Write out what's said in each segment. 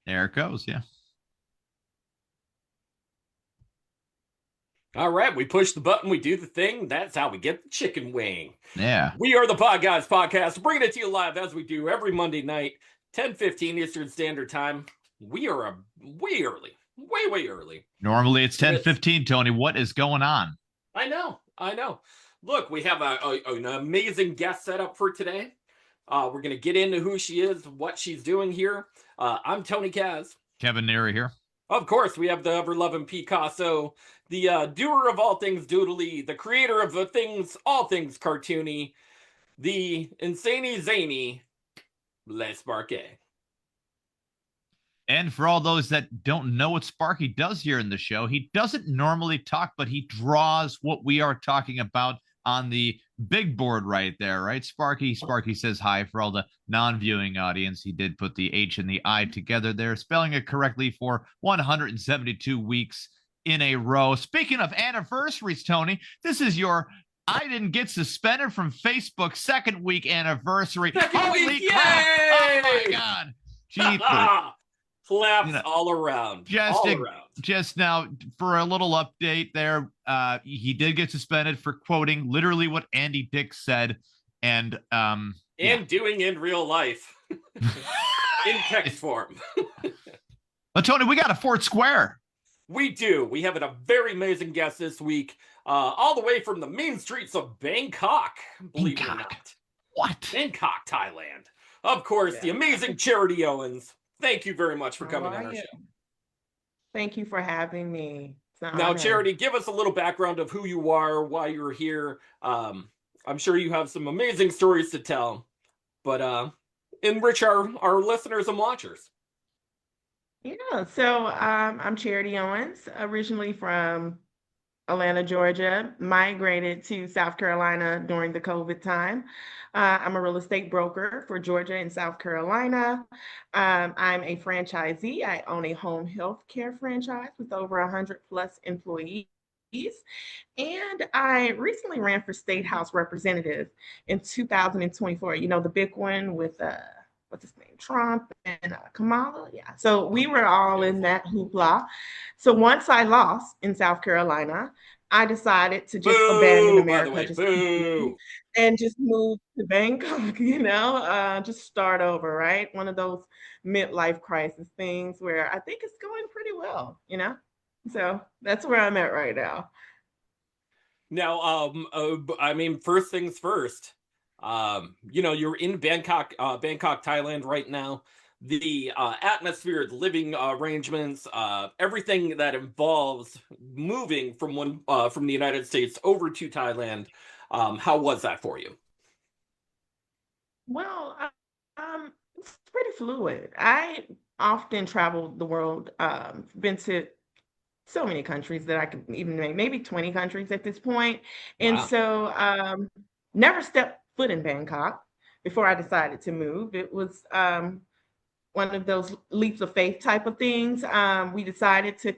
There it goes. Yeah. All right, we push the button, we do the thing. That's how we get the chicken wing. Yeah. We are the Podguyz Podcast, bringing it to you live as we do every Monday night, 10:15 Eastern Standard Time. We are way early, way early. Normally it's 10:15, Tony. What is going on? I know. Look, we have an amazing guest set up for today. We're going to get into who she is, what she's doing here. I'm Tony Kaz. Kevin Neary here. Of course, we have the ever-loving Picasso, the doer of all things doodly, the creator of all things cartoony, the insanely zany Les Barquet. And for all those that don't know what Sparky does here in the show, he doesn't normally talk, but he draws what we are talking about on the big board right there, right? Sparky says hi for all the non-viewing audience. He did put the H and the I together there, spelling it correctly for 172 weeks in a row. Speaking of anniversaries, Tony, this is your I didn't get suspended from Facebook second week anniversary. Holy crap! Oh my God. Jeepers. Claps all around. Just now, for a little update there, he did get suspended for quoting literally what Andy Dick said, and doing in real life in text form. But Tony, we got a Fort Square. We do. We have a very amazing guest this week, all the way from the main streets of Bangkok. Believe it or not. What? Bangkok, Thailand. Of course, the amazing Charity Owens. Thank you very much for coming on our show. Thank you for having me. Now, Charity, give us a little background of who you are, why you're here. I'm sure you have some amazing stories to tell, but enrich our listeners and watchers. Yeah, so I'm Charity Owens, originally from Atlanta, Georgia, migrated to South Carolina during the COVID time. I'm a real estate broker for Georgia and South Carolina. I'm a franchisee. I own a home health care franchise with over 100 plus employees. And I recently ran for State House Representative in 2024. You know, the big one with what's his name, Trump and Kamala. Yeah. So we were all in that hoopla. So once I lost in South Carolina, I decided to just abandon America and just move to Bangkok, just start over, right? One of those midlife crisis things where I think it's going pretty well, So that's where I'm at right now. Now, first things first. You're in Bangkok, Thailand right now. The atmosphere, the living arrangements, everything that involves moving from the United States over to Thailand. How was that for you? Well, it's pretty fluid. I often travel the world, been to so many countries that I could even name, maybe 20 countries at this point. And so never stepped foot in Bangkok before I decided to move. It was one of those leaps of faith type of things. We decided to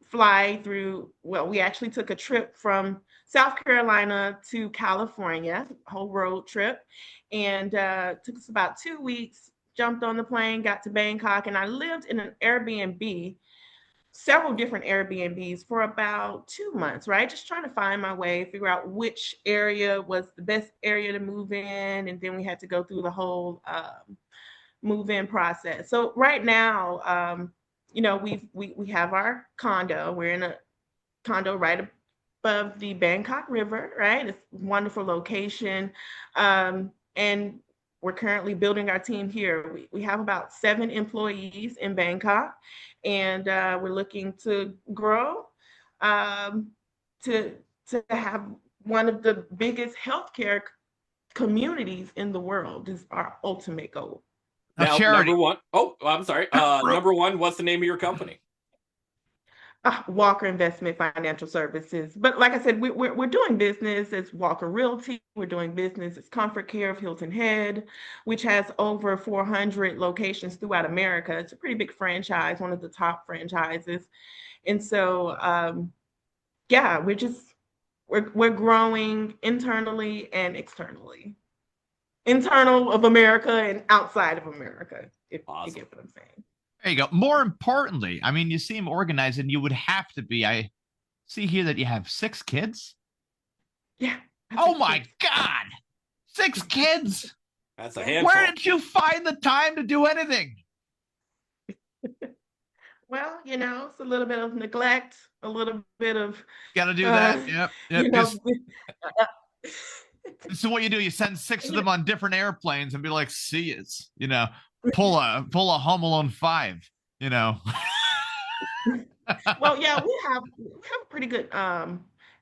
fly through, we actually took a trip from South Carolina to California, whole road trip, and took us about 2 weeks, jumped on the plane, got to Bangkok, and I lived in an Airbnb, several different Airbnbs for about 2 months, right? Just trying to find my way, figure out which area was the best area to move in. And then we had to go through the whole move-in process. So right now, we have our condo. We're in a condo right above the Bangkok River, right? It's a wonderful location. And we're currently building our team here. We have about 7 employees in Bangkok, and we're looking to grow to have one of the biggest healthcare communities in the world is our ultimate goal. Now, number one, I'm sorry. Number one, what's the name of your company? Walker Investment Financial Services. But like I said, we're doing business as Walker Realty. We're doing business as Comfort Care of Hilton Head, which has over 400 locations throughout America. It's a pretty big franchise, one of the top franchises. And so, we're growing internally and externally. Internal of America and outside of America, if you get what I'm saying. There you go. More importantly, I mean, you seem organized, and you would have to be. I see here that you have 6 kids. Yeah. Oh my God, 6 kids! That's a handful. Where did you find the time to do anything? Well, it's a little bit of neglect, a little bit of Got to do that. Yep. you know, So what you do? You send 6 of them on different airplanes and be like, "See yous," pull a Home Alone 5. well, yeah, we have a pretty good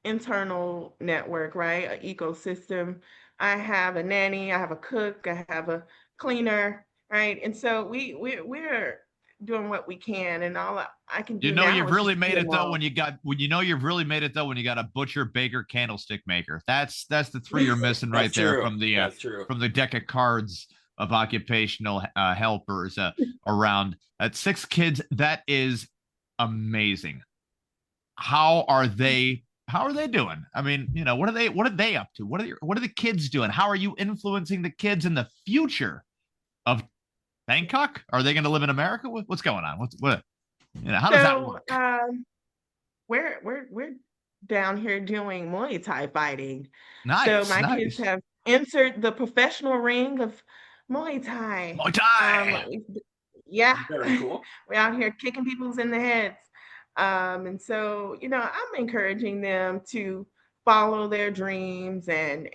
internal network, right? An ecosystem. I have a nanny, I have a cook, I have a cleaner, right? And so we're doing what we can, and all I can do now You've is really just made be it though alone. you've really made it though when you got a butcher, baker, candlestick maker. That's the 3 you're missing right That's there true. from the That's true. from the deck of cards of occupational helpers around. At 6 kids, that is amazing. How are they doing? I mean, what are they up to? What are the kids doing? How are you influencing the kids in the future of Bangkok? Are they going to live in America? What's going on? How does that So work? we're down here doing Muay Thai fighting. So Nice, my kids nice. have entered the professional ring of Muay Thai. Muay Thai. Yeah, Very cool. we're out here kicking people's in the heads. And so, I'm encouraging them to follow their dreams and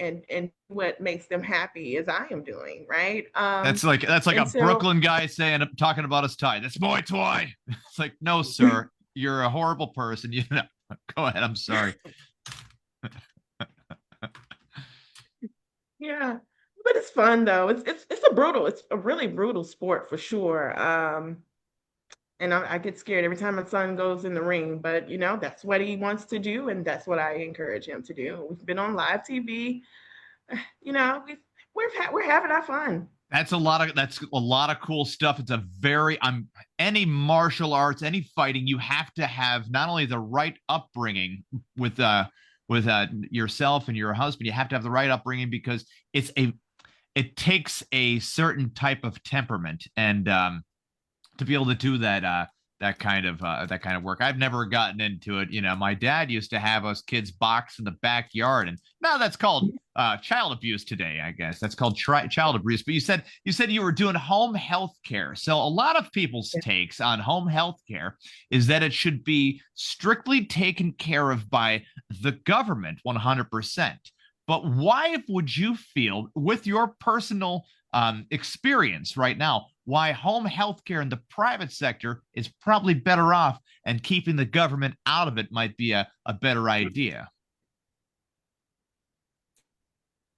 what makes them happy as I am doing, right? That's like And a so Brooklyn guy talking about his Thai. That's Muay Thai. It's like, no, sir, you're a horrible person. Go ahead. I'm sorry. yeah, but it's fun though. It's a really brutal sport for sure. And I get scared every time my son goes in the ring, but that's what he wants to do, and that's what I encourage him to do. We've been on live TV. You know, we're having our fun. That's a lot of cool stuff. It's a very any martial arts, any fighting, you have to have not only the right upbringing with yourself and your husband, you have to have the right upbringing because it takes a certain type of temperament and to be able to do that kind of work. I've never gotten into it. My dad used to have us kids box in the backyard, and now that's called child abuse today, I guess. That's called child abuse. But you said you were doing home health care. So a lot of people's takes on home health care is that it should be strictly taken care of by the government 100%. But why would you feel, with your personal experience right now, why home health care in the private sector is probably better off and keeping the government out of it might be a better idea?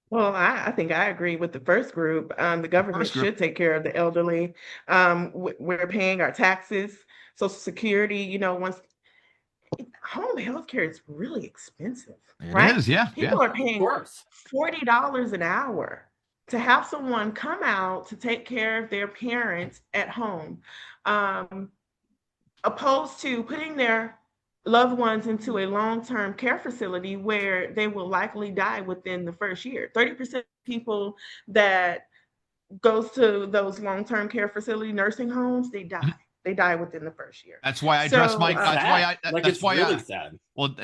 Well, I think I agree with the first group. The government should take care of the elderly. We're paying our taxes, Social Security. Once home health care is really expensive, right? It is, yeah. People are paying Of course. $40 an hour to have someone come out to take care of their parents at home, opposed to putting their loved ones into a long-term care facility where they will likely die within the first year. 30% of people that goes to those long-term care facility nursing homes, they die. They die within the first year. That's why I dress my. Really sad. Well,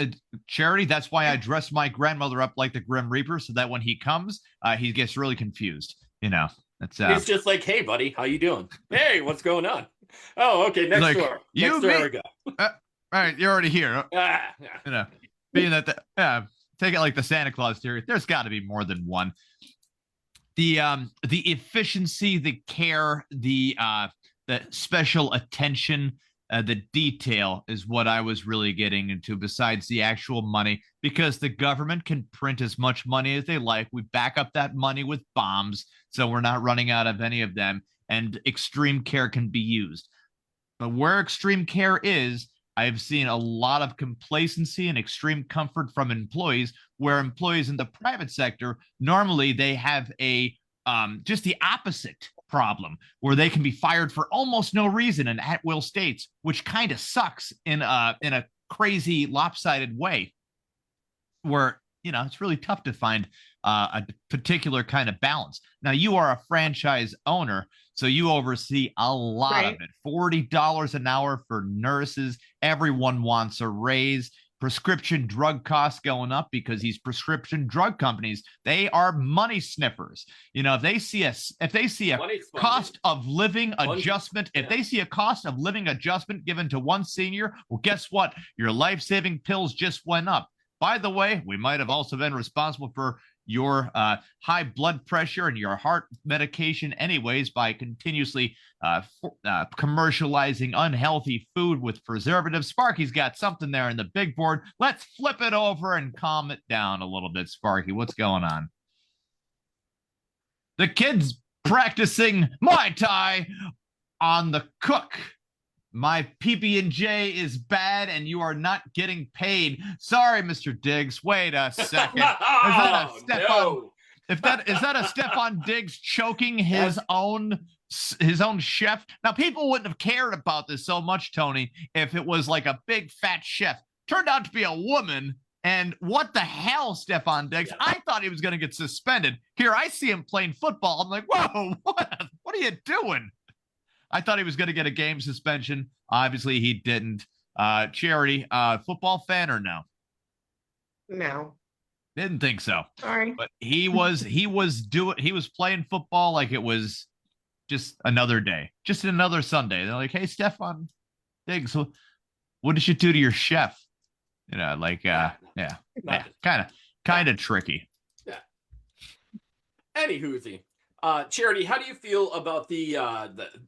Charity. That's why I dress my grandmother up like the Grim Reaper, so that when he comes, he gets really confused. That's. It's just like, hey, buddy, how you doing? Hey, what's going on? Oh, okay, next door. Next door we go. All right, you're already here. Yeah. Being that take it like the Santa Claus theory. There's got to be more than one. The efficiency, the care, the special attention, the detail is what I was really getting into, besides the actual money, because the government can print as much money as they like. We back up that money with bombs, so we're not running out of any of them, and extreme care can be used. But where extreme care is, I've seen a lot of complacency and extreme comfort from employees, where employees in the private sector, normally they have a just the opposite problem, where they can be fired for almost no reason in at-will states, which kind of sucks in a crazy lopsided way, where it's really tough to find a particular kind of balance. Now, you are a franchise owner, so you oversee a lot of it. $40 an hour for nurses. Everyone wants a raise. Prescription drug costs going up because these prescription drug companies, they are money sniffers. You know, if they see a cost of living adjustment, if they see a cost of living adjustment given to one senior, well, guess what? Your life-saving pills just went up. By the way, we might have also been responsible for your high blood pressure and your heart medication anyways by continuously commercializing unhealthy food with preservatives. Sparky's got something there in the big board. Let's flip it over and calm it down a little bit, Sparky. What's going on? The kid's practicing Muay Thai on the cook. My PB&J is bad and you are not getting paid. Sorry, Mr. Diggs. Wait a second. Is that a Stephon Diggs choking his own chef? Now, people wouldn't have cared about this so much, Tony, if it was like a big fat chef. Turned out to be a woman. And what the hell, Stephon Diggs? I thought he was going to get suspended. Here, I see him playing football. I'm like, whoa, what are you doing? I thought he was going to get a game suspension. Obviously, he didn't. Charity, football fan or no? No. Didn't think so. Sorry. But he was playing football like it was just another day, just another Sunday. They're like, hey, Stephon Diggs, what did you do to your chef? You know, like, kind of tricky. Yeah. Anywhoozy. Charity, how do you feel about the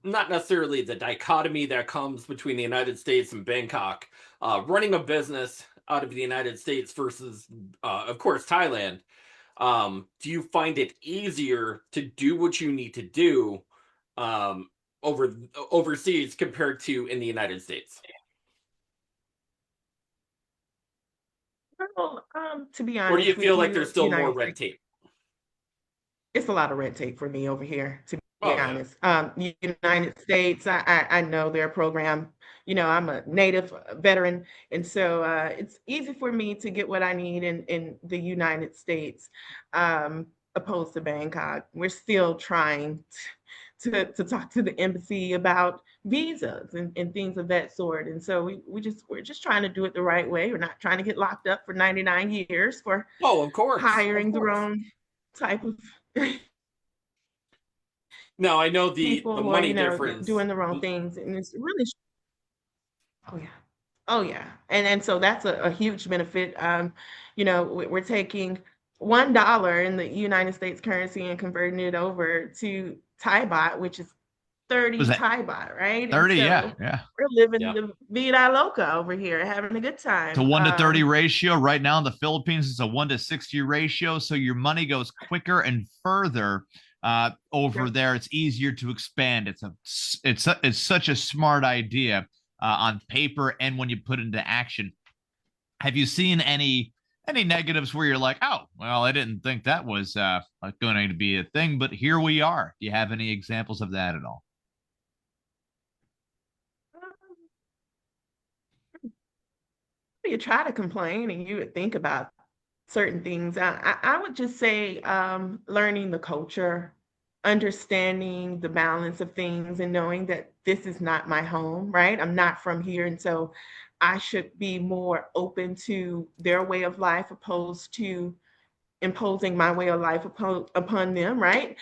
not necessarily the dichotomy that comes between the United States and Bangkok, running a business out of the United States versus, of course, Thailand? Do you find it easier to do what you need to do overseas compared to in the United States? Well, to be honest, or do you feel like there's still more red tape? It's a lot of red tape for me over here, to be honest. United States, I know their program. You know, I'm a native veteran, and so it's easy for me to get what I need in the United States, opposed to Bangkok. We're still trying to talk to the embassy about visas and things of that sort. And so we're just trying to do it the right way. We're not trying to get locked up for 99 years for hiring the wrong type of no, I know the money difference, doing the wrong things, and it's really oh yeah, and so that's a huge benefit. You know, we're taking $1 in the United States currency and converting it over to Thai baht, which is 30 Thai baht, right? 30, so yeah. We're living the vida loca over here, having a good time. It's a 1 to 30 ratio. Right now in the Philippines, it's a 1 to 60 ratio. So your money goes quicker and further over there. It's easier to expand. It's such a smart idea on paper and when you put it into action. Have you seen any negatives where you're like, oh, well, I didn't think that was going to be a thing, but here we are? Do you have any examples of that at all? You try to complain and you would think about certain things. I would just say learning the culture, understanding the balance of things, and knowing that this is not my home, right? I'm not from here. And so I should be more open to their way of life opposed to imposing my way of life upon them, right?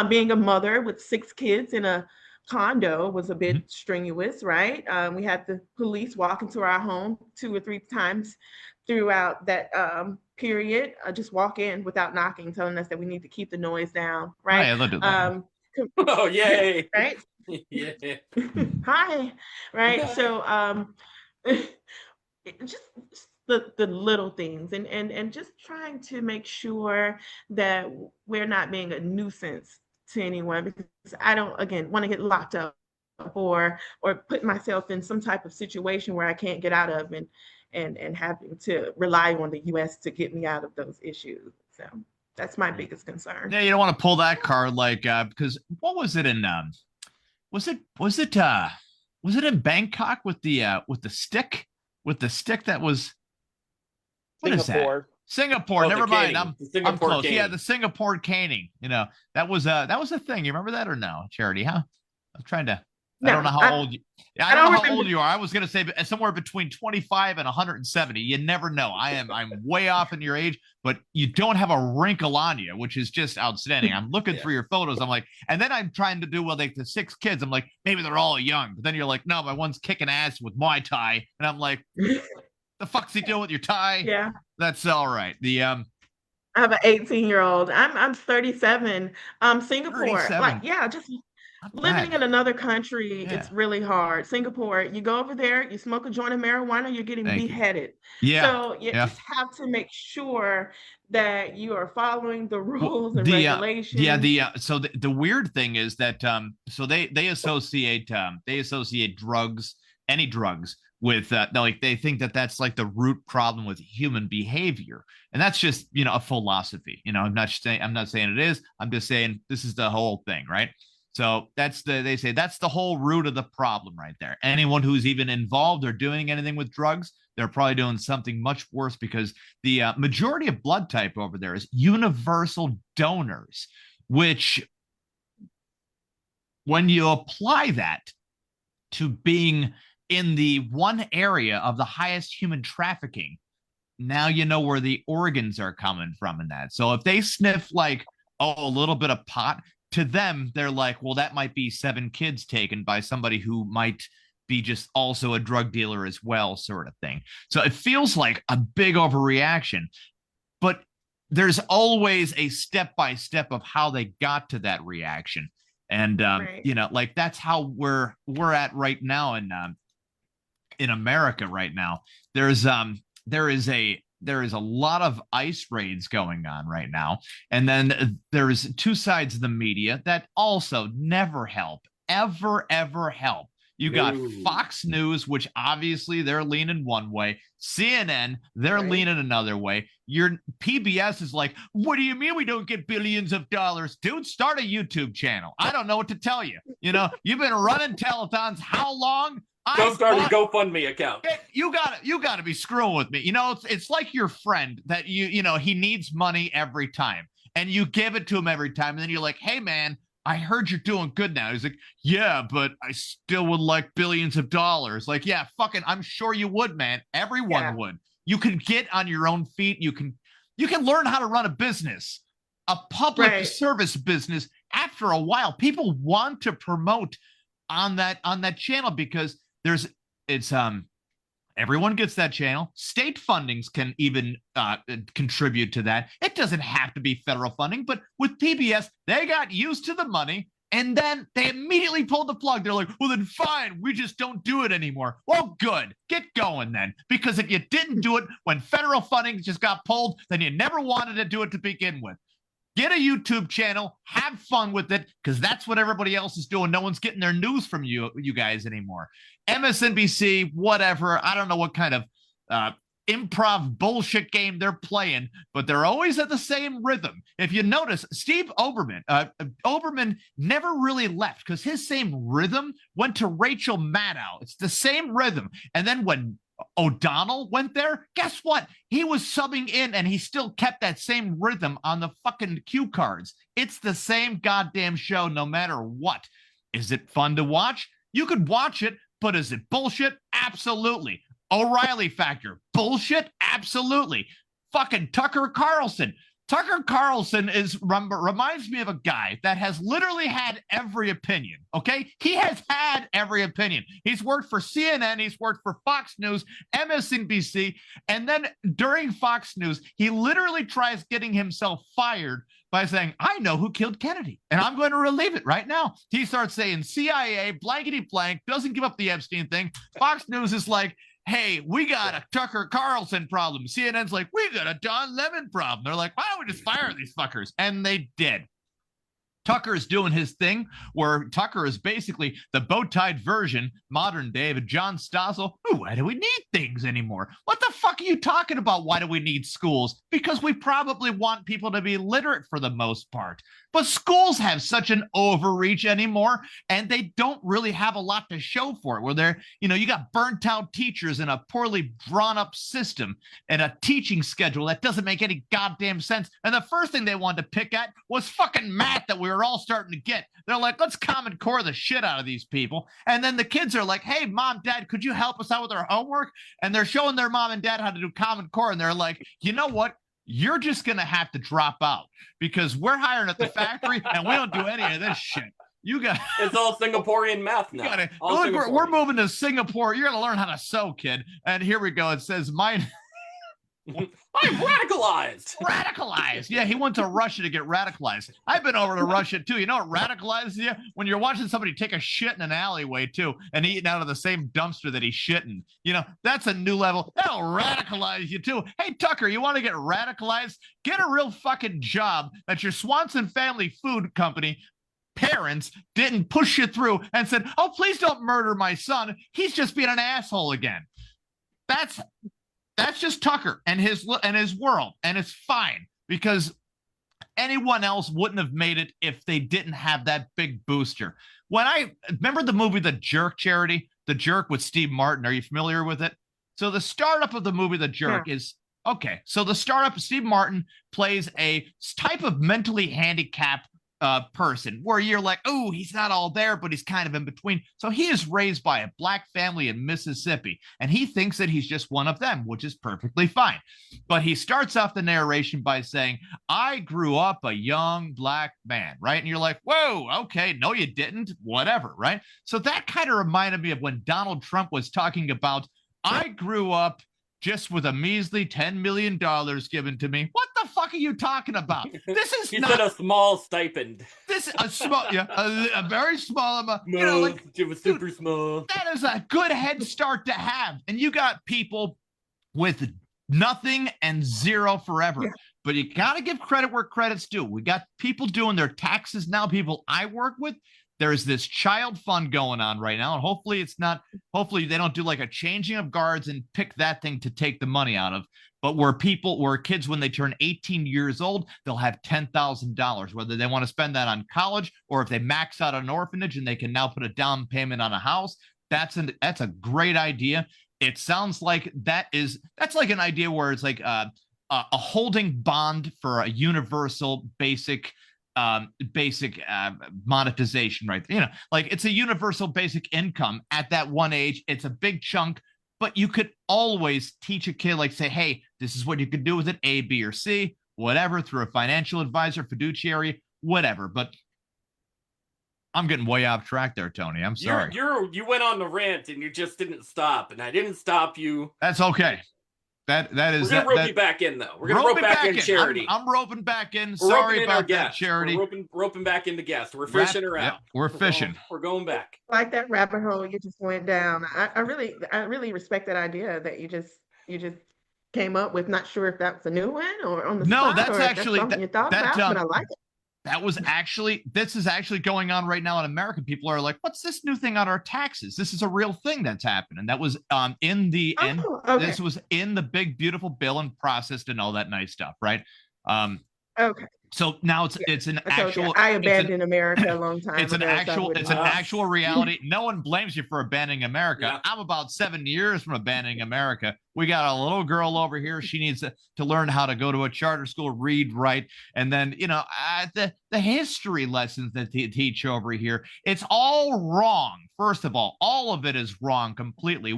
Being a mother with 6 kids in a condo was a bit strenuous, right? We had the police walk into our home 2 or 3 times throughout that period, just walk in without knocking, telling us that we need to keep the noise down, right? Oh, yay! Right? Yeah. Hi, right? So just the little things and just trying to make sure that we're not being a nuisance to anyone, because I don't, again, want to get locked up or put myself in some type of situation where I can't get out of and having to rely on the US to get me out of those issues. So that's my biggest concern. Yeah, you don't want to pull that card because what was it in was it in Bangkok with the stick that was Singapore. Singapore. Oh, Never mind. I'm Singapore close. caning. Yeah, the Singapore caning. That was a thing. You remember that or no, Charity? Huh? I'm trying to. I don't know how old you. I don't know how old you are. I was gonna say somewhere between 25 and 170. You never know. I'm way off in your age, but you don't have a wrinkle on you, which is just outstanding. I'm looking through your photos. I'm like, and then I'm trying to do like the 6 kids. I'm like, maybe they're all young, but then you're like, no, my one's kicking ass with Muay Thai, and I'm like, the fuck's he doing with your tie? Yeah. That's all right. I have an 18-year-old. I'm 37. Singapore. 37. Like, yeah, just living in another country, it's really hard. Singapore, you go over there, you smoke a joint of marijuana, you're getting beheaded. So you just have to make sure that you are following the rules and regulations. So the weird thing is that so they associate drugs, any drugs, with like they think that that's like the root problem with human behavior, and that's just a philosophy. I'm not saying it is. I'm just saying this is the whole thing, right? So they say that's the whole root of the problem right there. Anyone who's even involved or doing anything with drugs, they're probably doing something much worse, because the majority of blood type over there is universal donors, which when you apply that to being in the one area of the highest human trafficking, now you know where the organs are coming from in that. So if they sniff like, a little bit of pot, to them, they're like, well, that might be 7 kids taken by somebody who might be just also a drug dealer as well, sort of thing. So it feels like a big overreaction, but there's always a step-by-step of how they got to that reaction. And, like that's how we're at right now in America right now. There is a lot of ICE raids going on right now. And then there's 2 sides of the media that also never help, ever help. You got Fox News, which obviously they're leaning one way. CNN, they're leaning another way. Your PBS is like, what do you mean we don't get billions of dollars? Dude, start a YouTube channel. I don't know what to tell you. You've been running telethons how long? Go start a GoFundMe account. You got to be screwing with me. It's like your friend that he needs money every time, and you give it to him every time, and then you're like, hey man, I heard you're doing good now. He's like, yeah, but I still would like billions of dollars. Like, yeah, fucking, I'm sure you would, man. Everyone would. You can get on your own feet. You can learn how to run a business, a public service business. After a while, people want to promote on that channel because everyone gets that channel. State fundings can even contribute to that. It doesn't have to be federal funding, but with PBS, they got used to the money, and then they immediately pulled the plug. They're like, well, then fine, we just don't do it anymore. Well, good. Get going then, because if you didn't do it when federal funding just got pulled, then you never wanted to do it to begin with. Get a YouTube channel, have fun with it, because that's what everybody else is doing. No one's getting their news from you guys anymore. MSNBC, whatever. I don't know what kind of improv bullshit game they're playing, but they're always at the same rhythm. If you notice, Steve Oberman never really left because his same rhythm went to Rachel Maddow. It's the same rhythm. And then when O'Donnell went there, guess what? He was subbing in and he still kept that same rhythm on the fucking cue cards. It's the same goddamn show no matter what. Is it fun to watch? You could watch it, but is it bullshit? Absolutely. O'Reilly factor. Bullshit? Absolutely. Fucking Tucker Carlson. Tucker Carlson reminds me of a guy that has literally had every opinion, okay? He has had every opinion. He's worked for CNN, he's worked for Fox News, MSNBC, and then during Fox News, he literally tries getting himself fired by saying, I know who killed Kennedy, and I'm going to relieve it right now. He starts saying CIA, blankety blank, doesn't give up the Epstein thing. Fox News is like, hey, we got a Tucker Carlson problem. CNN's like, we got a Don Lemon problem. They're like, why don't we just fire these fuckers? And they did. Tucker is doing his thing where Tucker is basically the bow-tied version, modern day, of John Stossel. Ooh, why do we need things anymore? What the fuck are you talking about? Why do we need schools? Because we probably want people to be literate for the most part. But schools have such an overreach anymore, and they don't really have a lot to show for it. Where they're, you got burnt out teachers in a poorly drawn up system and a teaching schedule that doesn't make any goddamn sense. And the first thing they wanted to pick at was fucking math that we were all starting to get. They're like, let's Common Core the shit out of these people. And then the kids are like, hey, mom, dad, could you help us out with our homework? And they're showing their mom and dad how to do Common Core. And they're like, you know what? You're just going to have to drop out because we're hiring at the factory and we don't do any of this shit. It's all Singaporean math now. We're moving to Singapore. You're going to learn how to sew, kid. And here we go. It says I'm radicalized. Radicalized. Yeah, he went to Russia to get radicalized. I've been over to Russia too. You know what radicalizes you? When you're watching somebody take a shit in an alleyway too and eating out of the same dumpster that he's shitting. That's a new level. That'll radicalize you too. Hey, Tucker, you want to get radicalized? Get a real fucking job that your Swanson Family Food Company parents didn't push you through and said, oh, please don't murder my son. He's just being an asshole again. That's just Tucker and his world, and it's fine because anyone else wouldn't have made it if they didn't have that big booster. When I remember the movie The Jerk, Charity, The Jerk with Steve Martin. Are you familiar with it? So the startup of the movie The Jerk is okay. So the startup, Steve Martin plays a type of mentally handicapped person where you're like, oh, he's not all there, but he's kind of in between. So he is raised by a black family in Mississippi, and he thinks that he's just one of them, which is perfectly fine. But he starts off the narration by saying, I grew up a young black man, right? And you're like, whoa, okay, no, you didn't, whatever, right? So that kind of reminded me of when Donald Trump was talking about, I grew up just with a measly $10 million given to me. What the fuck are you talking about? This is he said a small stipend. This is a small, a very small amount. No, it was super small. That is a good head start to have. And you got people with nothing and zero forever. Yeah. But you got to give credit where credit's due. We got people doing their taxes now, people I work with. There's this child fund going on right now, and hopefully they don't do like a changing of guards and pick that thing to take the money out of. But where kids, when they turn 18 years old, they'll have $10,000, whether they want to spend that on college or if they max out an orphanage and they can now put a down payment on a house. That's a great idea. It sounds like that's like an idea where it's like a holding bond for a universal basic monetization, right? Like it's a universal basic income at that one age. It's a big chunk, but you could always teach a kid, like say, hey, this is what you could do with it, A, B, or C, whatever, through a financial advisor, fiduciary, whatever. But I'm getting way off track there, Tony. I'm sorry. You went on the rant and you just didn't stop, and I didn't stop you. That's okay. That is. We're gonna rope you back in, though. We're gonna rope back in Charity. I'm roping back in. Sorry about that, Charity. We're roping back in the guest. We're fishing around. Yep, we're fishing. We're going back. Like that rabbit hole you just went down. I really respect that idea that you just came up with. Not sure if that's a new one or on the spot. No, that's actually something you thought about, but I like it. This is actually going on right now in America. People are like, what's this new thing on our taxes? This is a real thing that's happening. That was in the end. Okay. This was in the big, beautiful bill and processed and all that nice stuff, right? Okay. So now it's an actual. I abandoned America a long time ago. It's an actual reality. No one blames you for abandoning America. Yeah. I'm about 7 years from abandoning America. We got a little girl over here. She needs to learn how to go to a charter school, read, write, and then the history lessons that they teach over here. It's all wrong. First of all of it is wrong completely.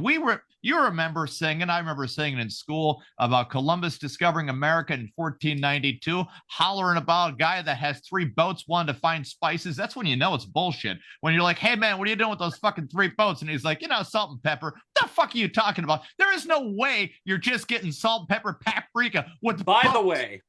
You remember singing, I remember singing in school about Columbus discovering America in 1492, hollering about a guy that has 3 boats, wanting to find spices. That's when you know it's bullshit. When you're like, hey, man, what are you doing with those fucking 3 boats? And he's like, salt and pepper. What the fuck are you talking about? There is no way you're just getting salt, pepper, paprika with boats.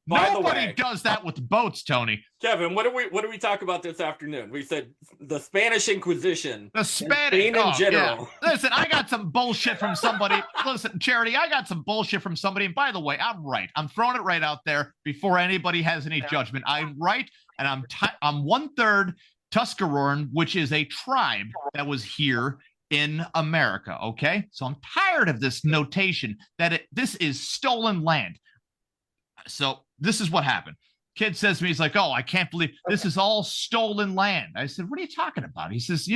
Nobody does that with boats, Tony. Kevin, what do we talk about this afternoon? We said the Spanish Inquisition. The Spanish Spain in general. Yeah. Listen, I got some bullshit from somebody. Listen, Charity, I got some bullshit from somebody. And by the way, I'm right. I'm throwing it right out there before anybody has any judgment. I'm right. and I'm 1/3 Tuscaroran, which is a tribe that was here in America. Okay, so I'm tired of this notation that this is stolen land. So this is what happened. Kid says to me, he's like, "Oh, I can't believe this is all stolen land." I said, "What are you talking about?" He says,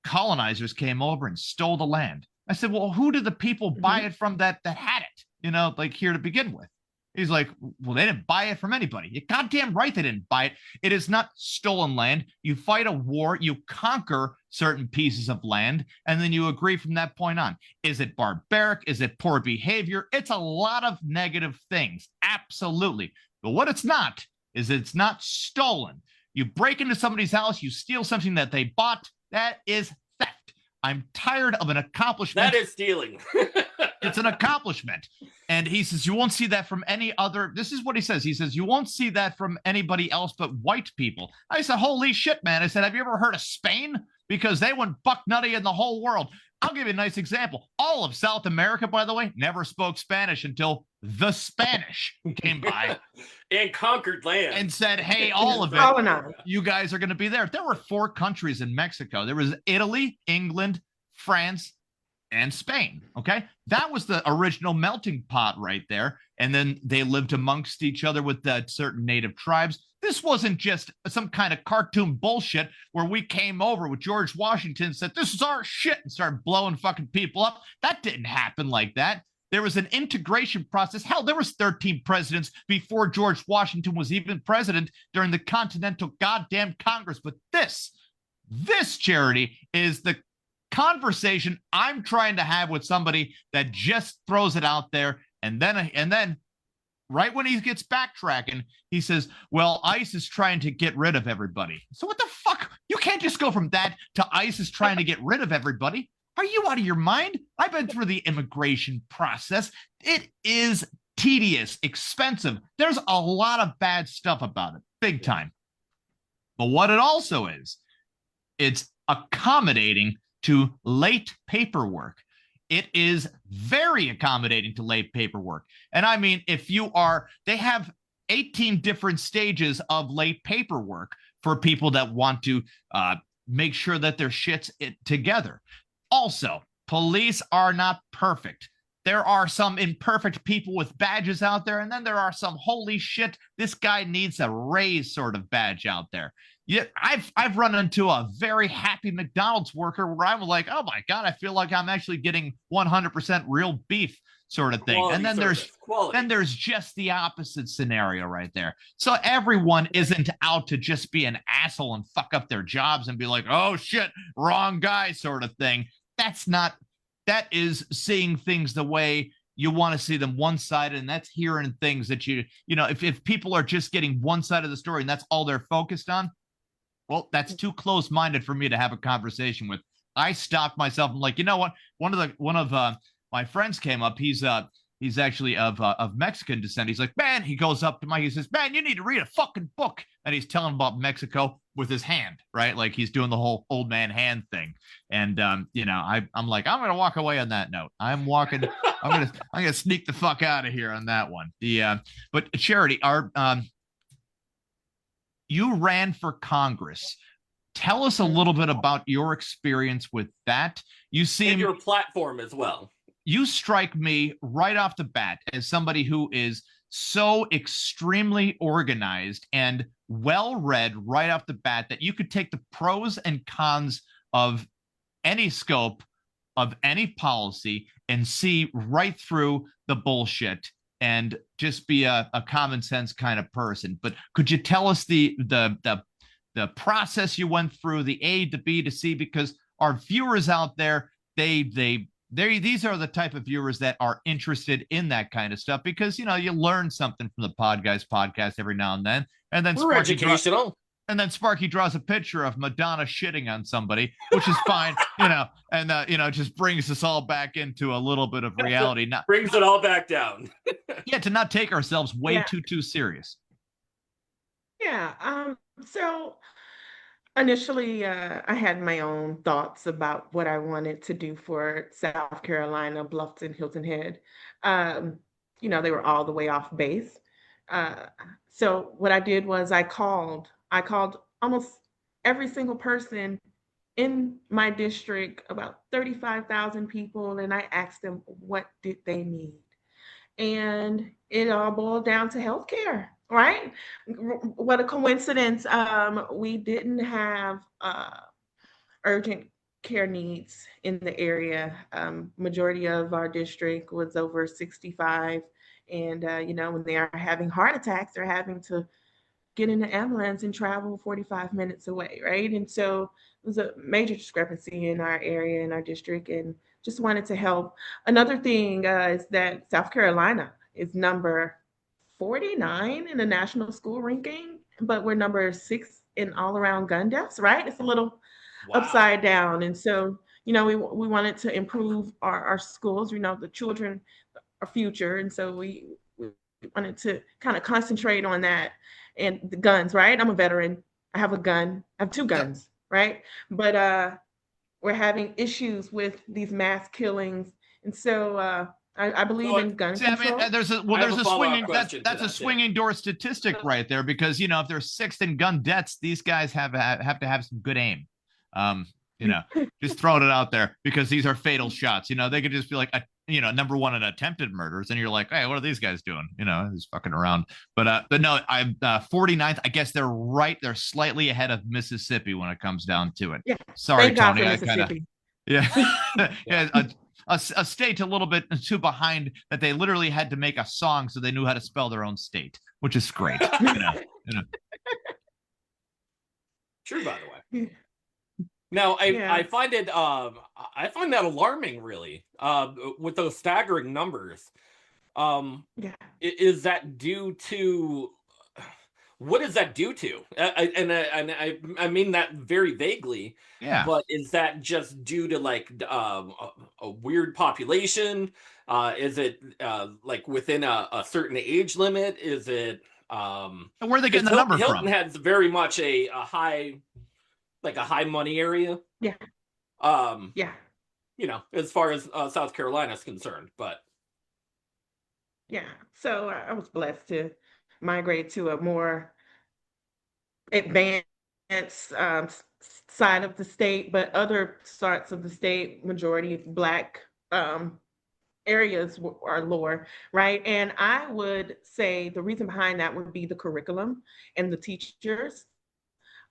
colonizers came over and stole the land. I said, "Well, who did the people buy it from that had it, like here to begin with?" He's like, "Well, they didn't buy it from anybody." You're goddamn right they didn't buy it. It is not stolen land. You fight a war, you conquer certain pieces of land, and then you agree from that point on. Is it barbaric? Is it poor behavior? It's a lot of negative things. Absolutely. But what it's not is it's not stolen. You break into somebody's house, you steal something that they bought. That is theft. I'm tired of an accomplishment. That is stealing. It's an accomplishment. And he says, you won't see that from any other. This is what he says. He says, you won't see that from anybody else but white people. I said, holy shit, man. I said, have you ever heard of Spain? Because they went buck nutty in the whole world. I'll give you a nice example. All of South America, by the way, never spoke Spanish until the Spanish came by and conquered land and said, hey, all of it, you guys are going to be there. There were 4 countries in Mexico. There was Italy, England, France, and Spain. Okay. That was the original melting pot right there. And then they lived amongst each other with certain native tribes. This wasn't just some kind of cartoon bullshit where we came over with George Washington and said, this is our shit, and started blowing fucking people up. That didn't happen like that. There was an integration process. Hell, there was 13 presidents before George Washington was even president during the Continental goddamn Congress. But this Charity, is the conversation I'm trying to have with somebody that just throws it out there. And then right when he gets backtracking, he says, well, ICE is trying to get rid of everybody. So what the fuck? You can't just go from that to ICE is trying to get rid of everybody. Are you out of your mind? I've been through the immigration process. It is tedious, expensive. There's a lot of bad stuff about it, big time. But what it also is, it's accommodating to late paperwork. It is very accommodating to late paperwork. And I mean, they have 18 different stages of late paperwork for people that want to make sure that their shit's together. Also, police are not perfect. There are some imperfect people with badges out there, and then there are some holy shit, this guy needs a raise sort of badge out there. Yeah, I've run into a very happy McDonald's worker where I'm like, oh my God, I feel like I'm actually getting 100% real beef sort of thing. Quality and then there's just the opposite scenario right there. So everyone isn't out to just be an asshole and fuck up their jobs and be like, oh shit, wrong guy sort of thing. That is seeing things the way you want to see them, one-sided, and that's hearing things that if people are just getting one side of the story and that's all they're focused on, well, that's too close-minded for me to have a conversation with. I stopped myself. I'm like, you know what? One of my friends came up. He's actually of Mexican descent. He's like, man, he goes up to Mike. He says, man, you need to read a fucking book. And he's telling about Mexico with his hand, right? Like he's doing the whole old man hand thing. And I'm like, I'm gonna walk away on that note. I'm gonna sneak the fuck out of here on that one. But Charity, you ran for Congress. Tell us a little bit about your experience with that. And your platform as well. You strike me right off the bat as somebody who is so extremely organized and well-read right off the bat that you could take the pros and cons of any scope of any policy and see right through the bullshit and just be a common sense kind of person. But could you tell us the process you went through, the A to B to C, because our viewers out there, these are the type of viewers that are interested in that kind of stuff, because you learn something from the Podguyz podcast every now and then. And then we're educational. And then Sparky draws a picture of Madonna shitting on somebody, which is fine, and just brings us all back into a little bit of reality. Now, brings it all back down. Yeah, to not take ourselves way too serious. Yeah. So initially, I had my own thoughts about what I wanted to do for South Carolina, Bluffton, Hilton Head. They were all the way off base. So what I did was I called almost every single person in my district, about 35,000 people, and I asked them what did they need. And it all boiled down to healthcare, right? What a coincidence. We didn't have urgent care needs in the area. Majority of our district was over 65. And, when they are having heart attacks, they're having to get in the ambulance and travel 45 minutes away, right? And so there's a major discrepancy in our area, in our district, and just wanted to help. Another thing is that South Carolina is number 49 in the national school ranking, but we're number 6 in all around gun deaths, right? It's a little upside down. And so, we wanted to improve our schools. The children are future. And so we wanted to kind of concentrate on that. And the guns, right? I'm a veteran. I have a gun. I have 2 guns, right? But we're having issues with these mass killings. And so I believe in gun control. I mean, there's a swinging that's a swinging door statistic right there, because if they're 6th in gun deaths, these guys have to have some good aim. Just throwing it out there, because these are fatal shots. They could just be like number 1 in attempted murders, and you're like, hey, what are these guys doing? He's fucking around. But no, I'm 49th. I guess they're slightly ahead of Mississippi when it comes down to it. Yeah. Sorry, Tony. I kind of yeah. A state a little bit too behind that they literally had to make a song so they knew how to spell their own state, which is great. True, by the way. Now, I find it I find that alarming, really, with those staggering numbers. Is that due to what is that due to? I mean that very vaguely. Yeah. But is that just due to like a weird population? Is it like within a certain age limit? Is it where are they getting the number Hilton from? has very much a high, like a high money area. Yeah. As far as South Carolina is concerned, but yeah. So I was blessed to migrate to a more advanced side of the state, but other parts of the state, majority Black areas are lower, right? And I would say the reason behind that would be the curriculum and the teachers.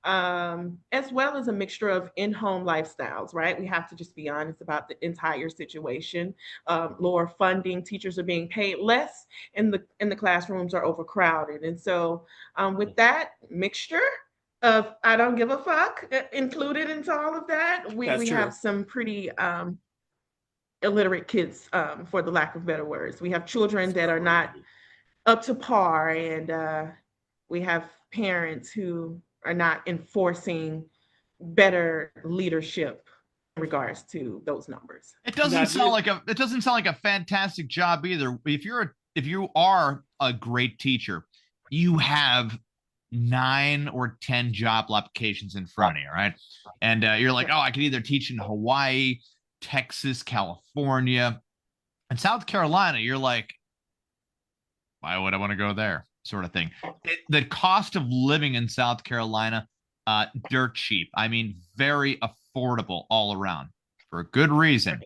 As well as a mixture of in-home lifestyles, right? We have to just be honest about the entire situation. Lower funding, teachers are being paid less, and the classrooms are overcrowded. And so with that mixture of I don't give a fuck included into all of that, we have some pretty illiterate kids, for the lack of better words. We have children that are not up to par, and we have parents who are not enforcing better leadership in regards to those numbers. It doesn't sound like a fantastic job either. If you are a great teacher, you have 9 or 10 job applications in front of you, right? And you're like, oh, I could either teach in Hawaii, Texas, California, and South Carolina. You're like, why would I want to go there? Sort of thing. The cost of living in South Carolina, dirt cheap. I mean, very affordable all around for a good reason.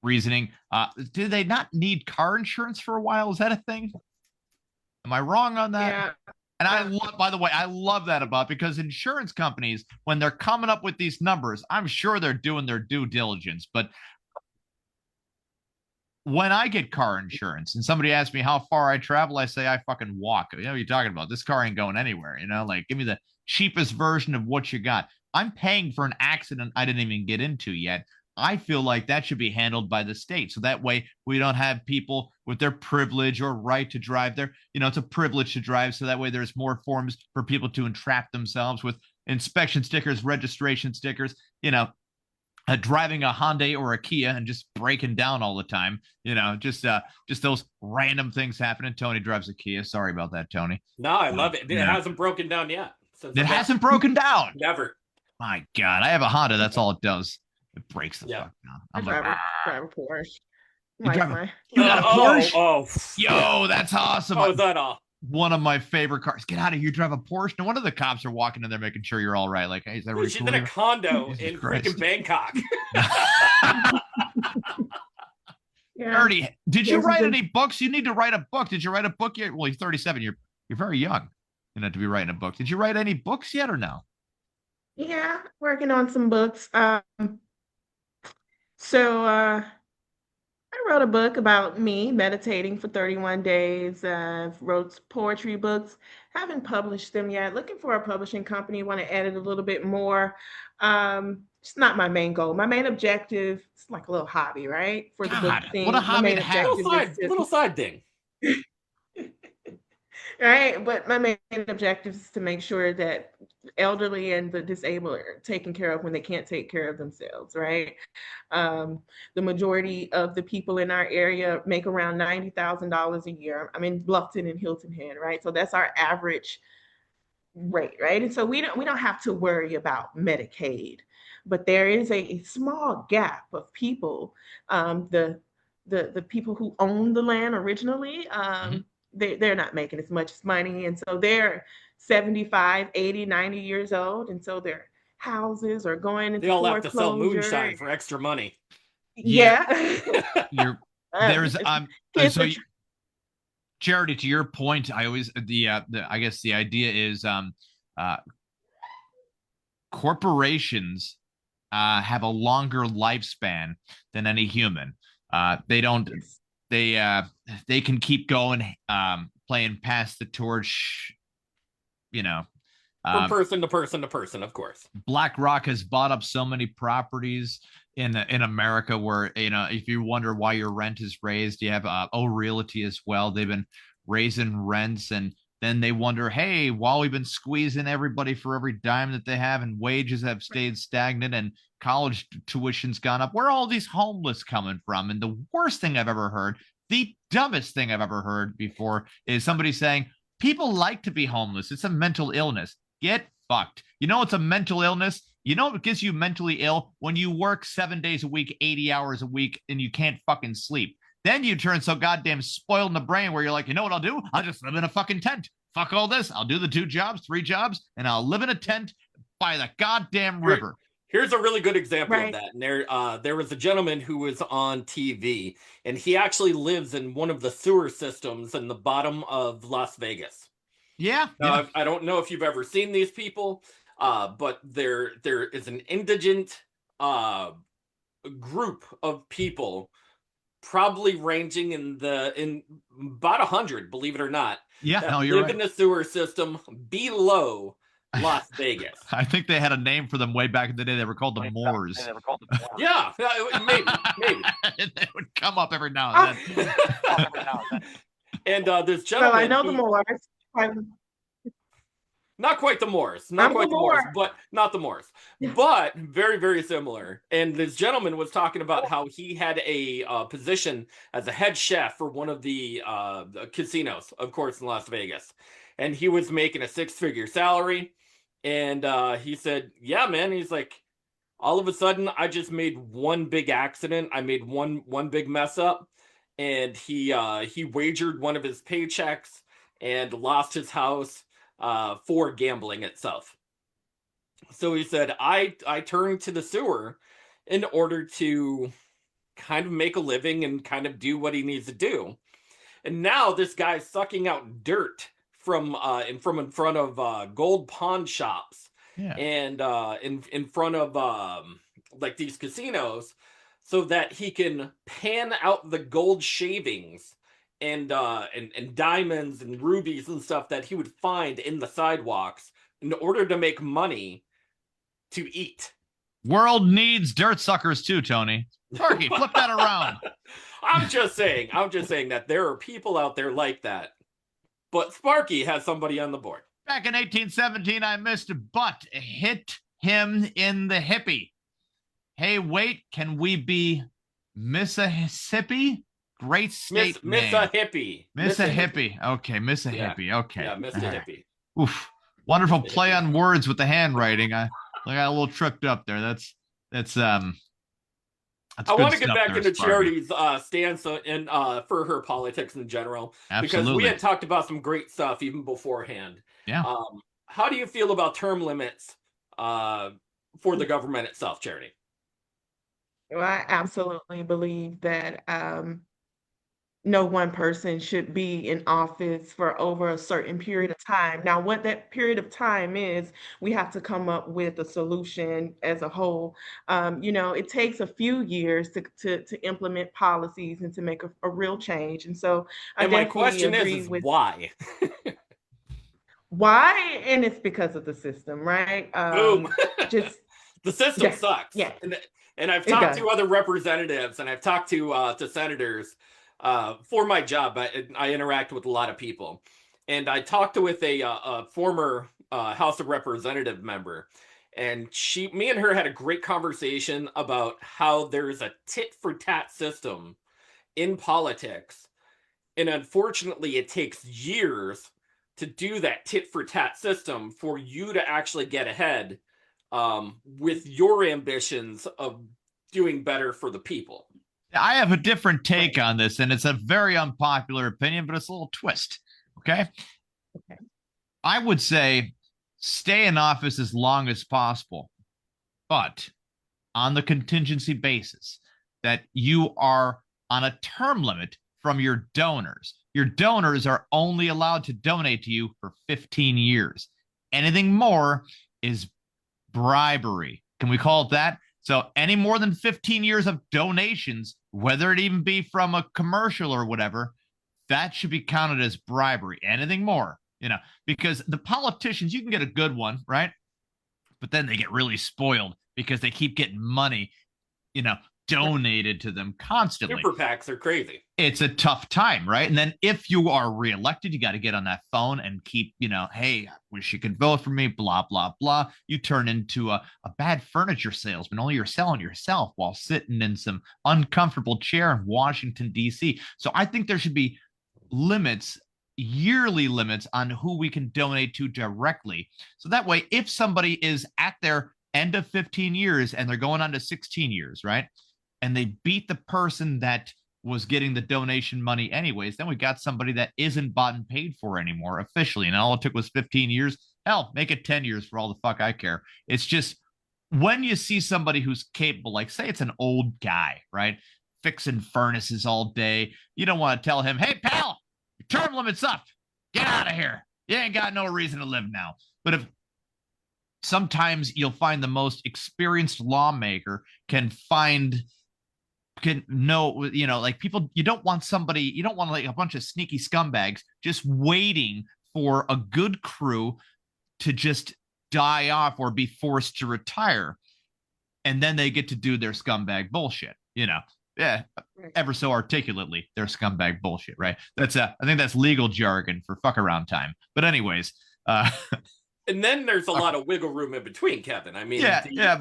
Reasoning. Do they not need car insurance for a while? Is that a thing? Am I wrong on that? Yeah. And by the way, I love that about, because insurance companies, when they're coming up with these numbers, I'm sure they're doing their due diligence, but when I get car insurance and somebody asks me how far I travel, I say I fucking walk. What are you talking about? This car ain't going anywhere. Like, give me the cheapest version of what you got. I'm paying for an accident I didn't even get into yet. I feel like that should be handled by the state. So that way we don't have people with their privilege or right to drive there. It's a privilege to drive. So that way there's more forms for people to entrap themselves with inspection stickers, registration stickers, driving a Hyundai or a Kia and just breaking down all the time, just those random things happening. Tony drives a Kia. Sorry about that, Tony. No, I love it. It hasn't broken down yet. It hasn't broken down. Never. My God, I have a Honda. That's all it does. It breaks the fuck down. I'm drive a Porsche. You Like drive you got a Porsche? Yo, that's awesome. Oh, is that all? One of my favorite cars. Get out of here. You drive a Porsche. No wonder the cops are walking in there making sure you're all right. Like, hey, is that really She's cool in a condo Jesus in Christ. freaking Bangkok. Yeah. Charity, did you There's write the- any books? You need to write a book. Did you write a book yet? Well, you're 37. You're very young. You know, to be writing a book. Did you write any books yet or no? Yeah, working on some books. So I wrote a book about me meditating for 31 days. Wrote poetry books. Haven't published them yet. Looking for a publishing company. Want to edit a little bit more. It's not my main goal. My main objective, it's like a little hobby, right? For the book God, thing. what a My hobby main to have. objective is to- Little side thing. right? But my main objective is to make sure that elderly and the disabled are taken care of when they can't take care of themselves, right? The majority of the people in our area make around $90,000 a year. I'm in Bluffton and Hilton Head, right? So that's our average rate, right? And so we don't have to worry about Medicaid, but there is a small gap of people. The people who own the land originally, they're not making as much money, and so they're 75, 80, 90 years old, and so their houses are going into They all have to sell foreclosure. moonshine for extra money. Yeah. You're there's Kids so are you, Charity, to your point, I always I guess the idea is corporations have a longer lifespan than any human. They don't they can keep going playing pass the torch, you know. From person to person to person, of course. BlackRock has bought up so many properties in America where, you know, if you wonder why your rent is raised, you have Realty as well. They've been raising rents, and then they wonder, hey, while we've been squeezing everybody for every dime that they have, and wages have stayed stagnant, and college tuition's gone up, where are all these homeless coming from? And the worst thing I've ever heard, the dumbest thing I've ever heard before, is somebody saying, people like to be homeless. It's a mental illness. Get fucked. You know, it's a mental illness. You know, it gets you mentally ill when you work 7 days a week, 80 hours a week, and you can't fucking sleep. Then you turn so goddamn spoiled in the brain where you're like, you know what I'll do? I'll just live in a fucking tent. Fuck all this. I'll do the 2 jobs, 3 jobs, and I'll live in a tent by the goddamn river. Here's a really good example Right. of that. And there was a gentleman who was on TV, and he actually lives in one of the sewer systems in the bottom of Las Vegas. Yeah. Now, I don't know if you've ever seen these people, but there is an indigent group of people, probably ranging in about 100, believe it or not. Yeah, that no, you're live right. in the sewer system below Las Vegas. I think they had a name for them way back in the day. They were called the Moors. Yeah, maybe. They would come up every now and then. And this So gentleman, I know the Moors. not quite the Moors, Not the Moors. but not the Moors, but very, very similar. And this gentleman was talking about how he had a position as a head chef for one of the casinos, of course, in Las Vegas, and he was making a 6-figure salary. And he said, "Yeah, man." He's like, all of a sudden, I just made one big accident. I made one big mess up, and he wagered one of his paychecks and lost his house for gambling itself. So he said, I turned to the sewer in order to kind of make a living and kind of do what he needs to do. And now this guy's sucking out dirt from in front of gold pawn shops, and in front of like these casinos, so that he can pan out the gold shavings and diamonds and rubies and stuff that he would find in the sidewalks in order to make money to eat. World needs dirt suckers too, Tony. Sparky, flip that around. I'm just saying that there are people out there like that. But Sparky has somebody on the board. Back in 1817, I missed a butt. Hit him in the hippie. Hey, wait, can we be Mississippi? Great state name. Miss a hippie. Miss a hippie. Okay, Miss a hippie. Okay. Yeah, Miss a hippie. Oof. Wonderful play on words with the handwriting. I got a little tripped up there. That's That's I good want to get stuff back there, into Sparky. Charity's stance and for her politics in general, because we Absolutely. had talked about some great stuff even beforehand. Yeah. How do you feel about term limits for the government itself, Charity? Well, I absolutely believe that no one person should be in office for over a certain period of time. Now, what that period of time is, we have to come up with a solution as a whole. It takes a few years to implement policies and to make a real change. And so I And my definitely question agree is with why? why, and it's because of the system, right? Boom. Just The system yeah, sucks. yeah, And I've it talked does. to other representatives, and I've talked to senators for my job. I interact with a lot of people, and I talked with a former House of Representative member, and me and her had a great conversation about how there's a tit for tat system in politics, and unfortunately, it takes years to do that tit for tat system for you to actually get ahead with your ambitions of doing better for the people. I have a different take Right. on this, and it's a very unpopular opinion, but it's a little twist. Okay. Okay. I would say stay in office as long as possible, but on the contingency basis that you are on a term limit from your donors. Your donors are only allowed to donate to you for 15 years. Anything more is bribery. Can we call it that? So any more than 15 years of donations, whether it even be from a commercial or whatever, that should be counted as bribery. Anything more, because the politicians, you can get a good one, right? But then they get really spoiled because they keep getting money, donated to them constantly. Super PACs are crazy. It's a tough time, right? And then if you are reelected, you got to get on that phone and keep, hey, I wish you could vote for me, blah, blah, blah. You turn into a bad furniture salesman, only you're selling yourself while sitting in some uncomfortable chair in Washington, D.C. So I think there should be limits, yearly limits on who we can donate to directly. So that way, if somebody is at their end of 15 years and they're going on to 16 years, right? And they beat the person that was getting the donation money anyways, then we got somebody that isn't bought and paid for anymore officially. And all it took was 15 years. Hell, make it 10 years for all the fuck I care. It's just when you see somebody who's capable, like say it's an old guy, right? Fixing furnaces all day. You don't want to tell him, hey, pal, your term limit's up. Get out of here. You ain't got no reason to live now. But if sometimes you'll find the most experienced lawmaker can know, like people, you don't want like a bunch of sneaky scumbags just waiting for a good crew to just die off or be forced to retire. And then they get to do their scumbag bullshit, ever so articulately, their scumbag bullshit, right? I think that's legal jargon for fuck around time. But anyways, and then there's a lot of wiggle room in between, Kevin. I mean,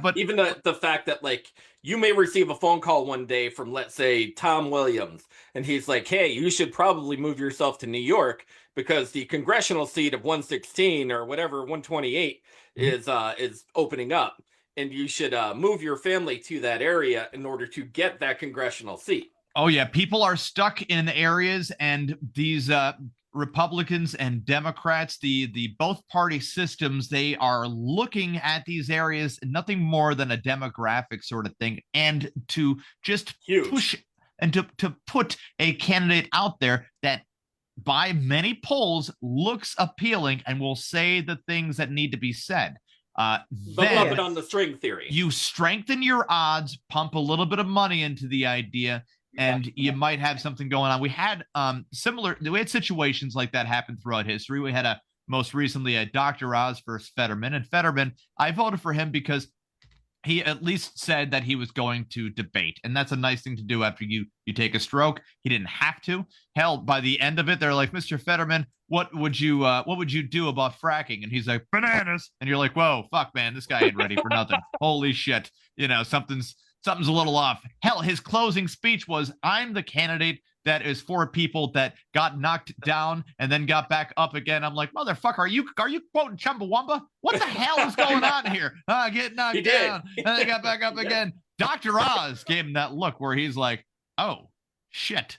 but even the fact that like you may receive a phone call one day from, let's say, Tom Williams, and he's like, hey, you should probably move yourself to New York because the congressional seat of 116 or whatever 128 is opening up, and you should move your family to that area in order to get that congressional seat. Oh yeah, people are stuck in areas, and these Republicans and Democrats, the both party systems, they are looking at these areas, nothing more than a demographic sort of thing, and to just push and to put a candidate out there that by many polls looks appealing and will say the things that need to be said. Then love it on the string theory. You strengthen your odds, pump a little bit of money into the idea, and you might have something going on. We had we had situations like that happen throughout history. We had most recently Dr. Oz versus Fetterman, and Fetterman, I voted for him because he at least said that he was going to debate, and that's a nice thing to do after you take a stroke. He didn't have to. Hell, by the end of it, they're like, Mr. Fetterman, what would you do about fracking? And he's like, bananas. And you're like, whoa, fuck, man, this guy ain't ready for nothing. Holy shit, something's a little off. Hell, his closing speech was, I'm the candidate that is for people that got knocked down and then got back up again. I'm like, motherfucker, are you quoting Chumbawamba? What the hell is going on here? Get knocked down and then got back up again. Dr. Oz gave him that look where he's like, oh, shit.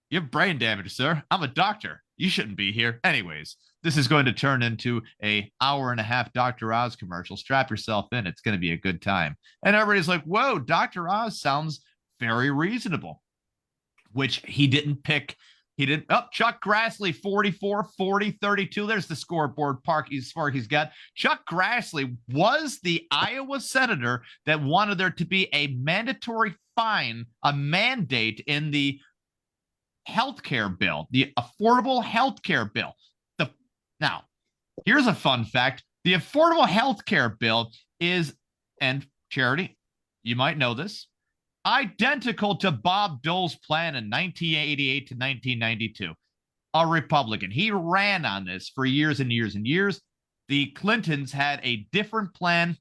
You have brain damage, sir. I'm a doctor. You shouldn't be here. Anyways, this is going to turn into a hour-and-a-half Dr. Oz commercial. Strap yourself in. It's going to be a good time. And everybody's like, whoa, Dr. Oz sounds very reasonable, which he didn't pick. He didn't. Oh, Chuck Grassley, 44, 40, 32. There's the scoreboard Sparky's got. Chuck Grassley was the Iowa senator that wanted there to be a mandatory fine, a mandate in the healthcare bill, the affordable healthcare bill. Now, here's a fun fact. The affordable healthcare bill is, and Charity, you might know this, identical to Bob Dole's plan in 1988 to 1992. A Republican. He ran on this for years and years and years. The Clintons had a different plan.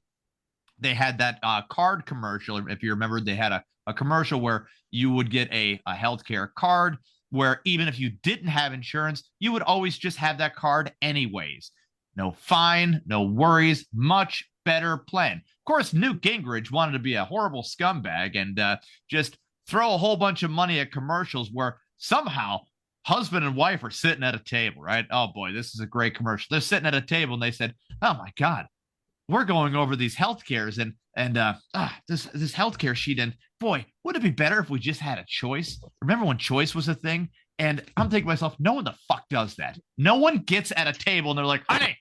They had that card commercial. If you remember, they had a commercial where you would get a healthcare card where even if you didn't have insurance, you would always just have that card anyways. No fine, no worries, much better plan. Of course, Newt Gingrich wanted to be a horrible scumbag and just throw a whole bunch of money at commercials where somehow husband and wife are sitting at a table, right? Oh boy, this is a great commercial. They're sitting at a table and they said, oh my God, we're going over these healthcares and this healthcare sheet. And boy, would it be better if we just had a choice? Remember when choice was a thing? And I'm thinking to myself, no one the fuck does that. No one gets at a table and they're like, honey,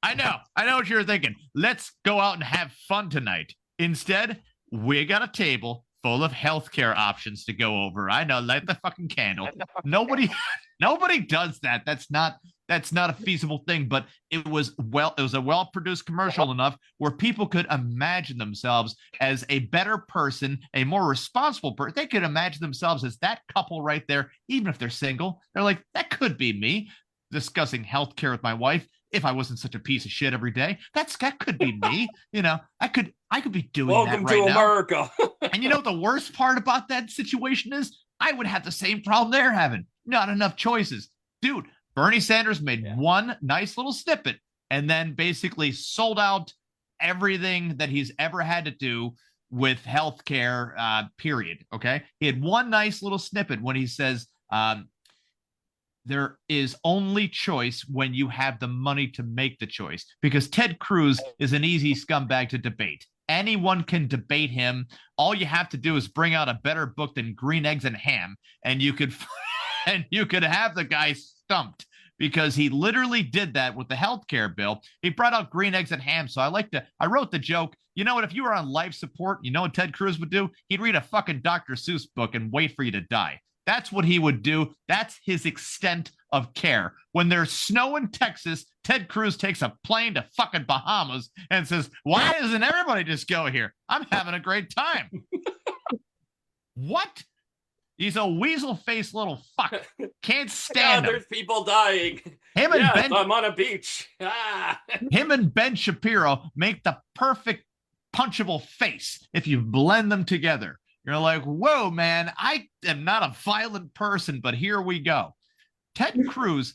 I know what you're thinking. Let's go out and have fun tonight. Instead, we got a table full of healthcare options to go over. I know, light the fucking candle. Nobody does that. That's not a feasible thing, but it was a well-produced commercial enough where people could imagine themselves as a better person, a more responsible person. They could imagine themselves as that couple right there, even if they're single. They're like, that could be me discussing healthcare with my wife. If I wasn't such a piece of shit every day, that could be me. You know, I could be doing Welcome that right to now. America. And you know what the worst part about that situation is? I would have the same problem they're having. Not enough choices. Dude, Bernie Sanders made one nice little snippet and then basically sold out everything that he's ever had to do with healthcare, period. Okay. He had one nice little snippet when he says, there is only choice when you have the money to make the choice, because Ted Cruz is an easy scumbag to debate. Anyone can debate him. All you have to do is bring out a better book than Green Eggs and Ham, and you could have the guy stumped, because he literally did that with the healthcare bill. He brought out Green Eggs and Ham. So I wrote the joke. You know what? If you were on life support, you know what Ted Cruz would do? He'd read a fucking Dr. Seuss book and wait for you to die. That's what he would do. That's his extent of care. When there's snow in Texas, Ted Cruz takes a plane to fucking Bahamas and says, why doesn't everybody just go here? I'm having a great time. What? He's a weasel-faced little fuck. Can't stand him. There's people dying. I'm on a beach. Him and Ben Shapiro make the perfect punchable face if you blend them together. You're like, whoa, man, I am not a violent person, but here we go. Ted Cruz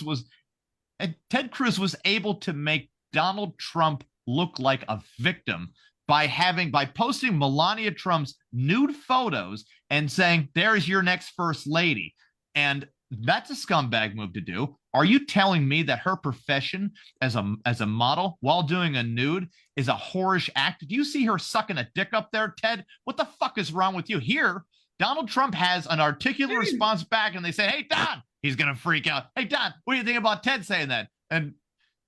was able to make Donald Trump look like a victim by posting Melania Trump's nude photos and saying, there's your next first lady. And that's a scumbag move to do. Are you telling me that her profession as a model while doing a nude is a whorish act? Do you see her sucking a dick up there, Ted? What the fuck is wrong with you? Here, Donald Trump has an articulate response back, and they say, hey, Don, he's going to freak out. Hey, Don, what do you think about Ted saying that? And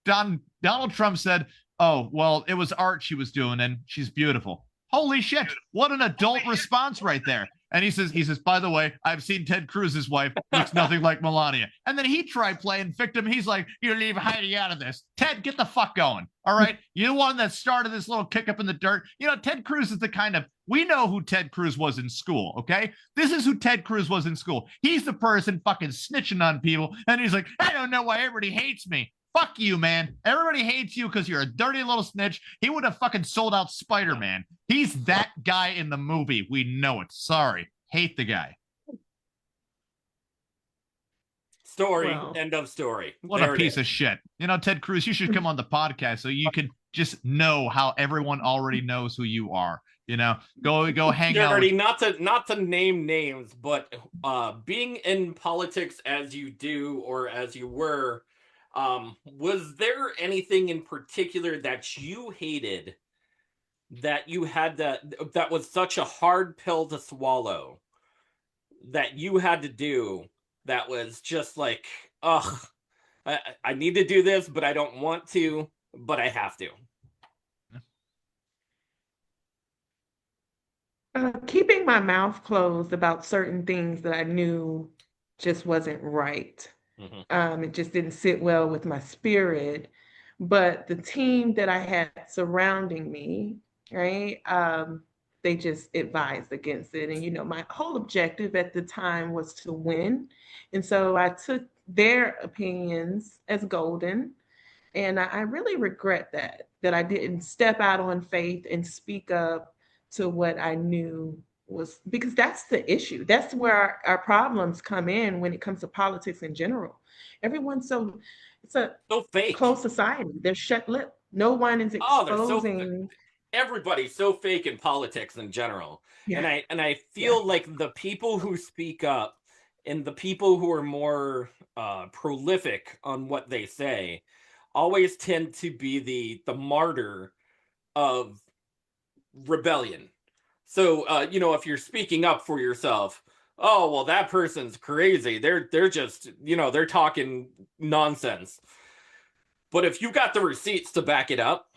Donald Trump said, oh, well, it was art she was doing, and she's beautiful. Holy shit. What an adult response right there. And he says, by the way, I've seen Ted Cruz's wife. Looks nothing like Melania. And then he tried playing victim. He's like, you leave Heidi out of this. Ted, get the fuck going. All right. You're the one that started this little kick up in the dirt. You know, Ted Cruz is the kind of, we know who Ted Cruz was in school. Okay. This is who Ted Cruz was in school. He's the person fucking snitching on people. And he's like, I don't know why everybody hates me. Fuck you, man. Everybody hates you because you're a dirty little snitch. He would have fucking sold out Spider-Man. He's that guy in the movie. We know it. Sorry. Hate the guy. Story. Well, end of story. What a piece of shit. You know, Ted Cruz, you should come on the podcast so you can just know how everyone already knows who you are. Go hang out. Already, not to name names, but being in politics as you do or as you were, was there anything in particular that you hated that you had that was such a hard pill to swallow that you had to do that was just like, ugh, I need to do this, but I don't want to, but I have to? Keeping my mouth closed about certain things that I knew just wasn't right. It just didn't sit well with my spirit. But the team that I had surrounding me, right, they just advised against it. And, my whole objective at the time was to win. And so I took their opinions as golden. And I really regret that I didn't step out on faith and speak up to what I knew was, because that's the issue. That's where our problems come in when it comes to politics in general. Everyone's it's a so fake. Closed society. They're shut lip. No one is exposing. Everybody's so fake in politics in general. Yeah. And I feel like the people who speak up and the people who are more prolific on what they say always tend to be the martyr of rebellion. So if you're speaking up for yourself, oh well, that person's crazy, they're just they're talking nonsense. But if you got the receipts to back it up,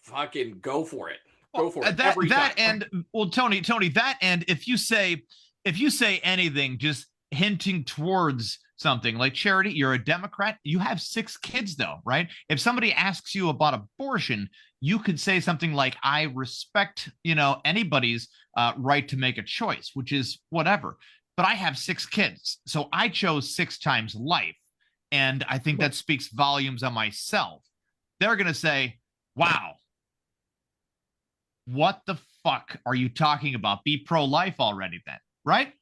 fucking go for it. Go for it. Tony, that, and if you say anything just hinting towards something like Charity, you're a Democrat, you have 6 kids though, right? If somebody asks you about abortion, you could say something like, I respect, anybody's right to make a choice, which is whatever. But I have 6 kids, so I chose 6 times life. And I think that speaks volumes on myself. They're going to say, wow, what the fuck are you talking about? Be pro-life already then, right?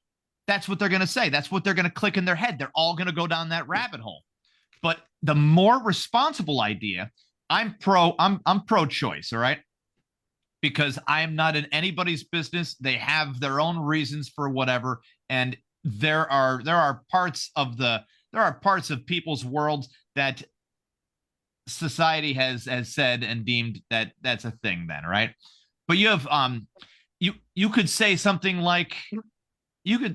That's what they're going to say. That's what they're going to click in their head. They're all going to go down that rabbit hole. But the more responsible idea, I'm pro-choice, all right? Because I am not in anybody's business. They have their own reasons for whatever, and there are parts of people's worlds that society has said and deemed that that's a thing then, right? But you have you could say something like,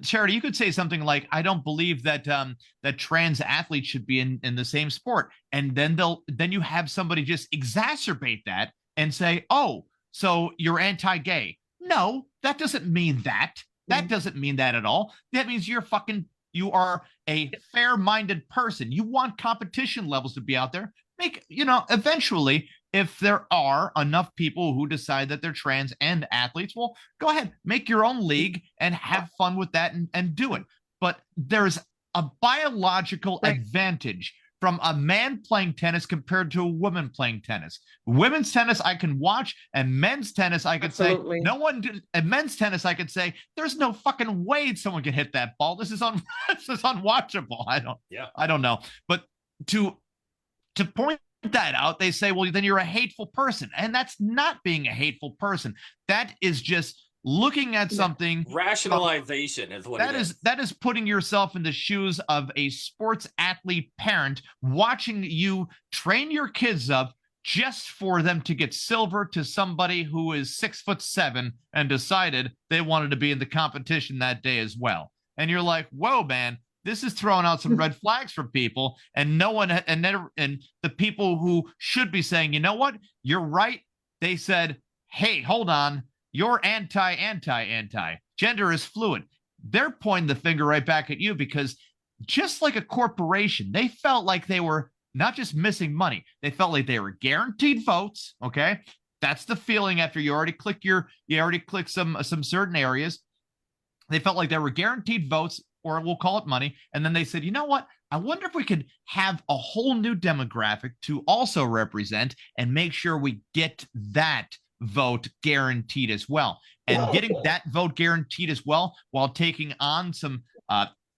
Charity, you could say something like, I don't believe that that trans athletes should be in the same sport. And then you have somebody just exacerbate that and say, oh, so you're anti-gay. No, that doesn't mean that. That doesn't mean that at all. That means you are a fair-minded person. You want competition levels to be out there. Eventually, if there are enough people who decide that they're trans and athletes, well, go ahead, make your own league and have fun with that and do it. But there's a biological advantage from a man playing tennis compared to a woman playing tennis. Women's tennis I can watch, and men's tennis I could say men's tennis I could say there's no fucking way someone can hit that ball. This is unwatchable. I don't know. But to point that out, they say, well, then you're a hateful person. And that's not being a hateful person. That is just looking at something. Rationalization is what that is putting yourself in the shoes of a sports athlete parent watching you train your kids up just for them to get silver to somebody who is 6'7" and decided they wanted to be in the competition that day as well. And you're like, whoa, man, this is throwing out some red flags for people, and no one and the people who should be saying, you know what, you're right. They said, hey, hold on, you're anti. Gender is fluid. They're pointing the finger right back at you because just like a corporation, they felt like they were not just missing money. They felt like they were guaranteed votes. Okay, that's the feeling after you already click some certain areas. They felt like they were guaranteed votes, or we'll call it money. And then they said, you know what? I wonder if we could have a whole new demographic to also represent and make sure we get that vote guaranteed as well. And getting that vote guaranteed as well while taking on some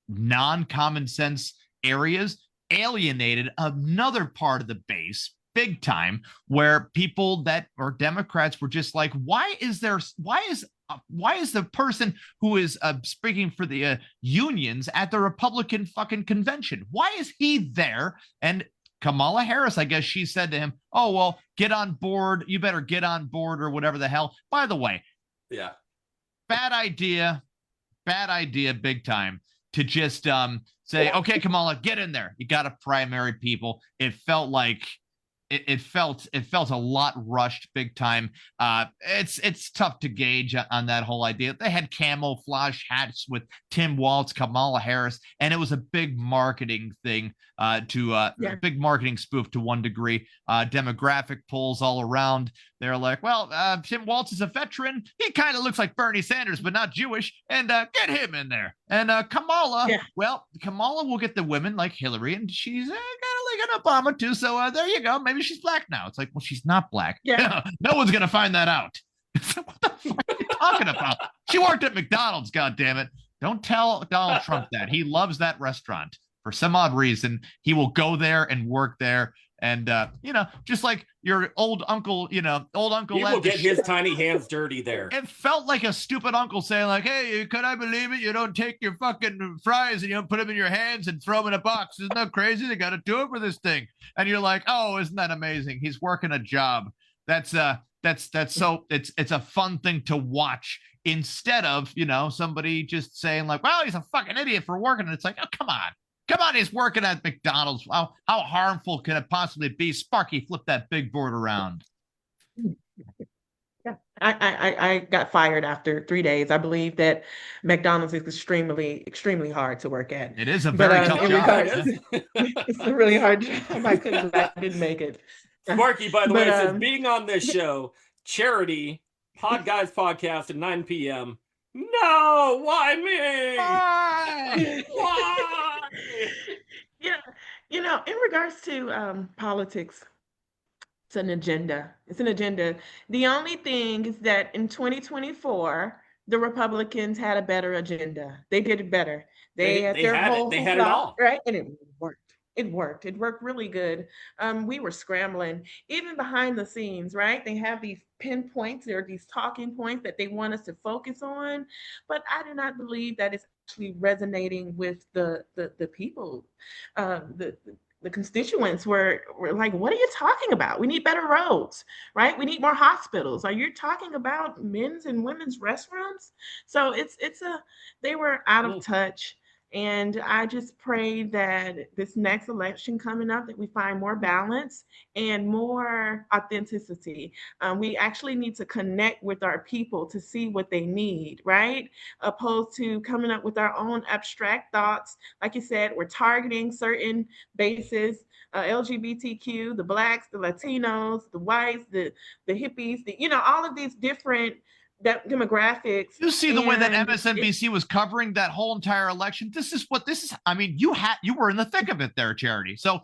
non-common sense areas alienated another part of the base big time, where people that are Democrats were just like, why is the person who is speaking for the unions at the Republican fucking convention? Why is he there? And Kamala Harris, I guess she said to him, oh, well, get on board. You better get on board or whatever the hell. By the way, yeah, bad idea, big time to just say, okay, Kamala, get in there. You got to primary people. It felt like it felt a lot rushed, big time. It's tough to gauge on that whole idea. They had camouflage hats with Tim Walz, Kamala Harris, and it was a big marketing thing, big marketing spoof to one degree. Demographic polls all around. They're like, well, Tim Walz is a veteran. He kind of looks like Bernie Sanders, but not Jewish. And get him in there. And Kamala, well, Kamala will get the women like Hillary, and she's kind of like an Obama too. So there you go. Maybe she's black now. It's like, well, she's not black. Yeah. No one's gonna find that out. What the fuck are you talking about? She worked at McDonald's. God damn it! Don't tell Donald Trump that. He loves that restaurant for some odd reason. He will go there and work there. And, just like your old uncle, he will get his tiny hands dirty there. It felt like a stupid uncle saying like, hey, could I believe it? You don't take your fucking fries and you don't put them in your hands and throw them in a box. Isn't that crazy? They got to do it for this thing. And you're like, oh, isn't that amazing? He's working a job. That's so it's a fun thing to watch instead of, somebody just saying like, well, he's a fucking idiot for working. And it's like, oh, come on, he's working at McDonald's. How harmful can it possibly be? Sparky, flip that big board around. Yeah, I got fired after 3 days. I believe that McDonald's is extremely, extremely hard to work at. It is a very tough job. It's a really hard job. I didn't make it. Sparky, by the way, says being on this show, Charity, Podguyz Podcast at 9 p.m. No, why me? Why? Yeah, in regards to politics, it's an agenda. The only thing is that in 2024, the Republicans had a better agenda. They did it better. They had it all. Right? And it worked. It worked really good. We were scrambling, even behind the scenes, right? They have these pinpoints, there are these talking points that they want us to focus on, but I do not believe that it's actually resonating with the people. The constituents were like, what are you talking about? We need better roads, right? We need more hospitals. Are you talking about men's and women's restaurants? So they were out of touch. And I just pray that this next election coming up, that we find more balance and more authenticity. We actually need to connect with our people to see what they need, right? Opposed to coming up with our own abstract thoughts. Like you said, we're targeting certain bases, LGBTQ, the Blacks, the Latinos, the whites, the hippies, all of these different demographics. You see the way that MSNBC was covering that whole entire election. This is. I mean, you were in the thick of it there, Charity. So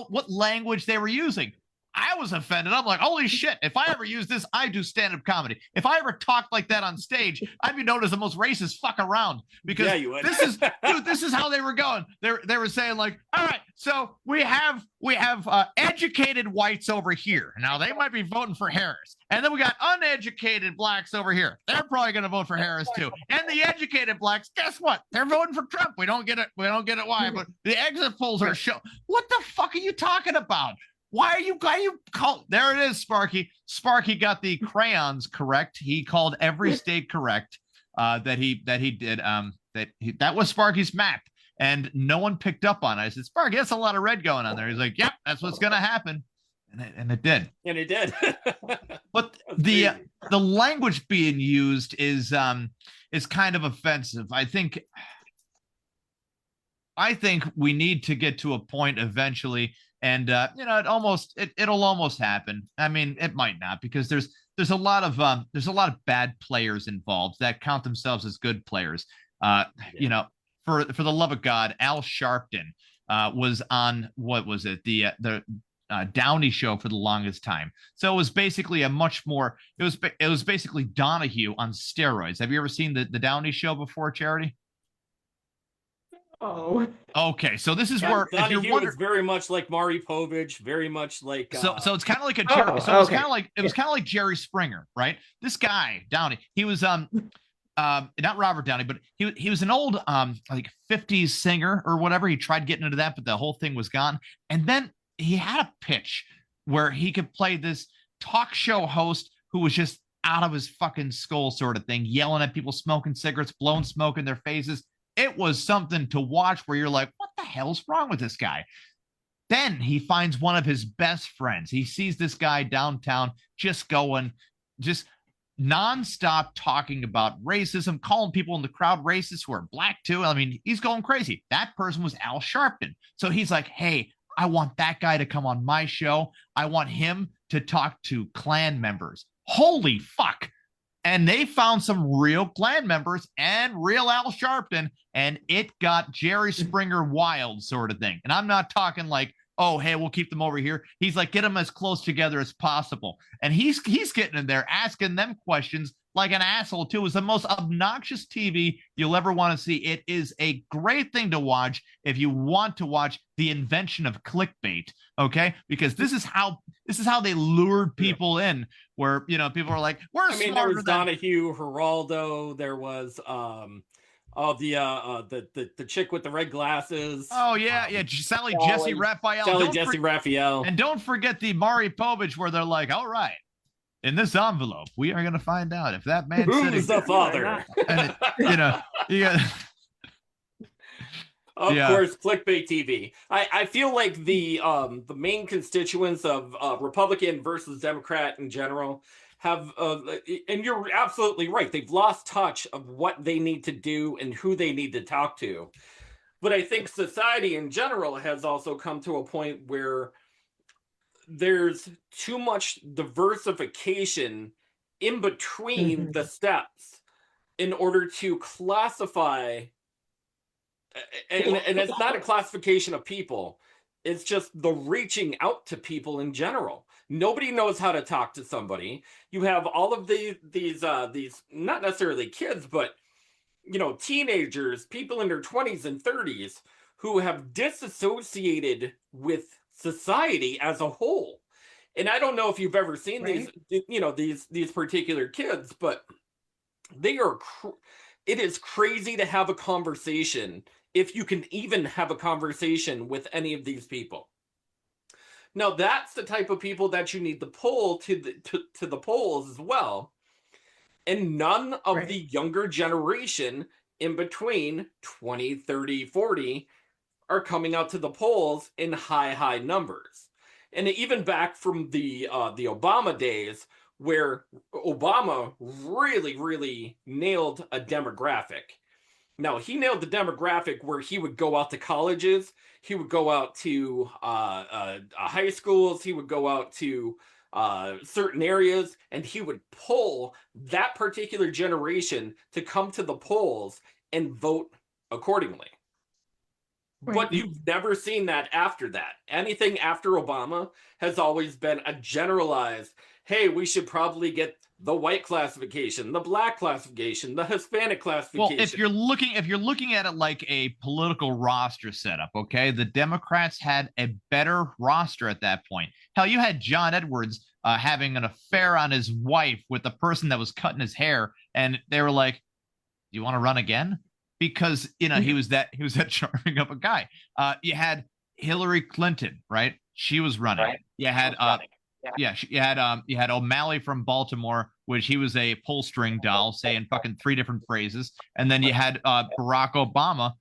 what language they were using. I was offended. I'm like, holy shit. If I ever use this, I do stand-up comedy. If I ever talked like that on stage, I'd be known as the most racist fuck around, because you would. this is how they were going. They were saying like, all right, so we have educated whites over here. Now they might be voting for Harris. And then we got uneducated blacks over here. They're probably going to vote for Harris too. And the educated blacks, guess what? They're voting for Trump. We don't get it why, but the exit polls are showing. What the fuck are you talking about? Why are you call? There it is, Sparky. Sparky got the crayons correct. He called every state correct that he did. That was Sparky's map, and no one picked up on it. I said, Sparky, that's a lot of red going on there. He's like, yep, that's what's gonna happen, and it did. And it did. But the language being used is kind of offensive. I think we need to get to a point eventually. And it'll almost happen. I mean, it might not, because there's a lot of bad players involved that count themselves as good players. For the love of God, Al Sharpton was on, what was it, the Downey Show for the longest time. So it was basically it was basically Donahue on steroids. Have you ever seen the Downey Show before, Charity? Oh, Okay, so this is Yeah, where if you're Donahue wondering, is very much like Maury Povich, very much like so it's kind of like a oh, so it's okay. kind of like Yeah. Jerry Springer, right? This guy Downey, he was not Robert Downey, but he was an old like 50s singer or whatever. He tried getting into that, but the whole thing was gone. And then he had a pitch where he could play this talk show host who was just out of his fucking skull sort of thing, yelling at people, smoking cigarettes, blowing smoke in their faces. It was something to watch where you're like, what the hell's wrong with this guy? Then he finds one of his best friends. He sees this guy downtown just nonstop talking about racism, calling people in the crowd racist who are black too. I mean, he's going crazy. That person was Al Sharpton. So he's like, hey, I want that guy to come on my show. I want him to talk to Klan members. Holy fuck. And they found some real Klan members and real Al Sharpton, and it got Jerry Springer wild sort of thing. And I'm not talking like, oh, hey, we'll keep them over here. He's like, get them as close together as possible. And he's getting in there, asking them questions like an asshole, too. It's the most obnoxious TV you'll ever want to see. It is a great thing to watch if you want to watch the invention of clickbait, okay? Because this is how they lured people in, where, you know, people are like, we're smarter there was than Donahue, Geraldo, there was the chick with the red glasses. Oh yeah, Sally Jesse Raphael. Raphael. And don't forget the Maury Povich, where they're like, all right, in this envelope, we are going to find out if that man who's the father. And Of course, clickbait TV. I feel like the main constituents of Republican versus Democrat in general have, and you're absolutely right, they've lost touch of what they need to do and who they need to talk to. But I think society in general has also come to a point where there's too much diversification in between the steps in order to classify. And it's not a classification of people. It's just the reaching out to people in general. Nobody knows how to talk to somebody. You have all of these not necessarily kids, but teenagers, people in their 20s and 30s who have disassociated with society as a whole. And I don't know if you've ever seen these particular kids, but they are it is crazy to have a conversation, if you can even have a conversation with any of these people. Now, that's the type of people that you need to pull to the polls as well. And none of the younger generation in between 20, 30, 40 are coming out to the polls in high numbers. And even back from the Obama days, where Obama really nailed a demographic. Now, he nailed the demographic where he would go out to colleges, he would go out to high schools, he would go out to certain areas, and he would pull that particular generation to come to the polls and vote accordingly. Right. But you've never seen that after that. Anything after Obama has always been a generalized, hey, we should probably get the white classification, the black classification, the Hispanic classification. Well, if you're looking at it like a political roster setup, okay, the Democrats had a better roster at that point. Hell, you had John Edwards having an affair on his wife with the person that was cutting his hair, and they were like, "Do you want to run again?" Because he was that charming of a guy. You had Hillary Clinton, right? She was running. Right. You had you had O'Malley from Baltimore, which he was a pull string doll saying fucking 3 different phrases. And then you had Barack Obama,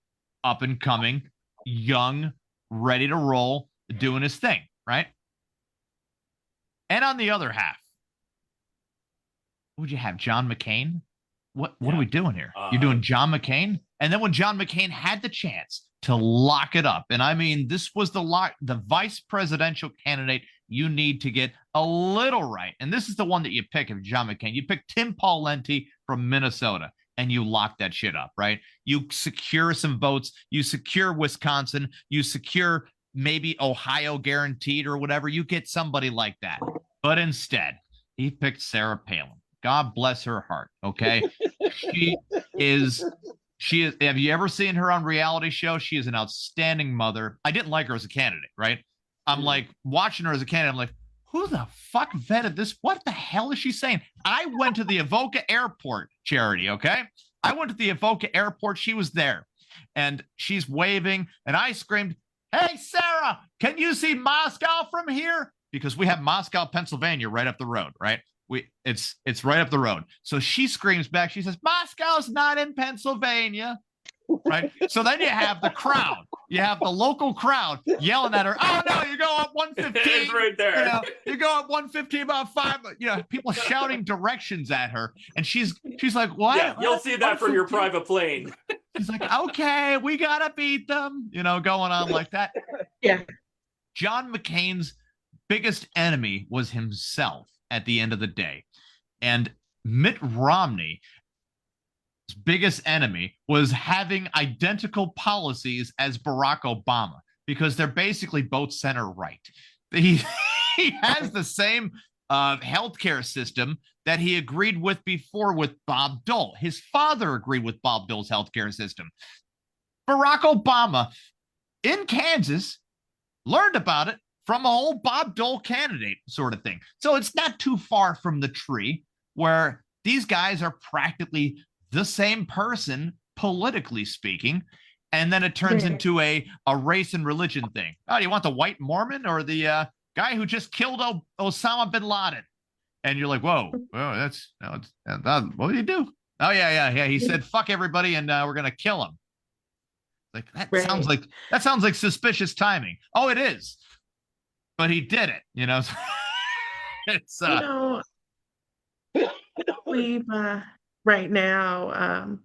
up and coming, young, ready to roll, doing his thing, right? And on the other half, would you have John McCain? What are we doing here? You're doing John McCain? And then when John McCain had the chance to lock it up, and I mean, this was the vice presidential candidate you need to get a little right. And this is the one that you pick if John McCain. You pick Tim Pawlenty from Minnesota, and you lock that shit up, right? You secure some votes. You secure Wisconsin. You secure maybe Ohio guaranteed or whatever. You get somebody like that. But instead, he picked Sarah Palin. God bless her heart, okay? She is She is. Have you ever seen her on reality show? She is an outstanding mother. I didn't like her as a candidate, right? I'm like watching her as a candidate. I'm like, who the fuck vetted this? What the hell is she saying? I went to the Avoca Airport, Charity, okay? I went to the Avoca Airport. She was there, and she's waving, and I screamed, "Hey, Sarah, can you see Moscow from here?" Because we have Moscow, Pennsylvania right up the road, right? It's right up the road. So she screams back. She says, "Moscow's not in Pennsylvania." Right. So then you have the crowd. You have the local crowd yelling at her. "Oh no, you go up 115." It's right there. You know, you go up 115 about 5. You know, people shouting directions at her, and she's like, "What?" Yeah, you'll see that from your private plane. She's like, "Okay, we gotta beat them." You know, going on like that. Yeah. John McCain's biggest enemy was himself at the end of the day. And Mitt Romney's biggest enemy was having identical policies as Barack Obama, because they're basically both center right. He has the same healthcare system that he agreed with before with Bob Dole. His father agreed with Bob Dole's healthcare system. Barack Obama in Kansas learned about it from a whole Bob Dole candidate sort of thing. So it's not too far from the tree where these guys are practically the same person, politically speaking. And then it turns into a race and religion thing. Oh, do you want the white Mormon or the guy who just killed Osama bin Laden? And you're like, whoa, what did he do? Oh, yeah. He said, fuck everybody, and we're going to kill him. Like that sounds like suspicious timing. Oh, it is. But he did it, you know. It's we've right now,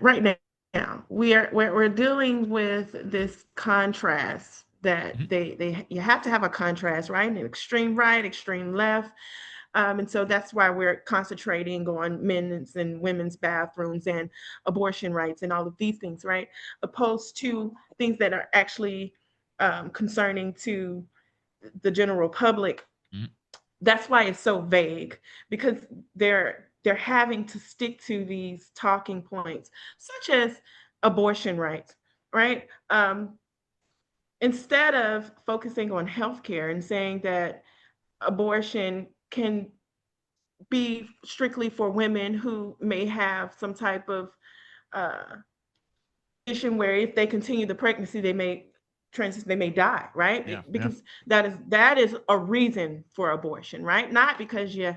right now we're dealing with this contrast that you have to have a contrast, right? An extreme right, extreme left. And so that's why we're concentrating on men's and women's bathrooms and abortion rights and all of these things, right? Opposed to things that are actually concerning to the general public. That's why it's so vague, because they're having to stick to these talking points, such as abortion rights, right? Instead of focusing on healthcare and saying that abortion can be strictly for women who may have some type of condition where if they continue the pregnancy, they may die, right? Because that is a reason for abortion, right? Not because you,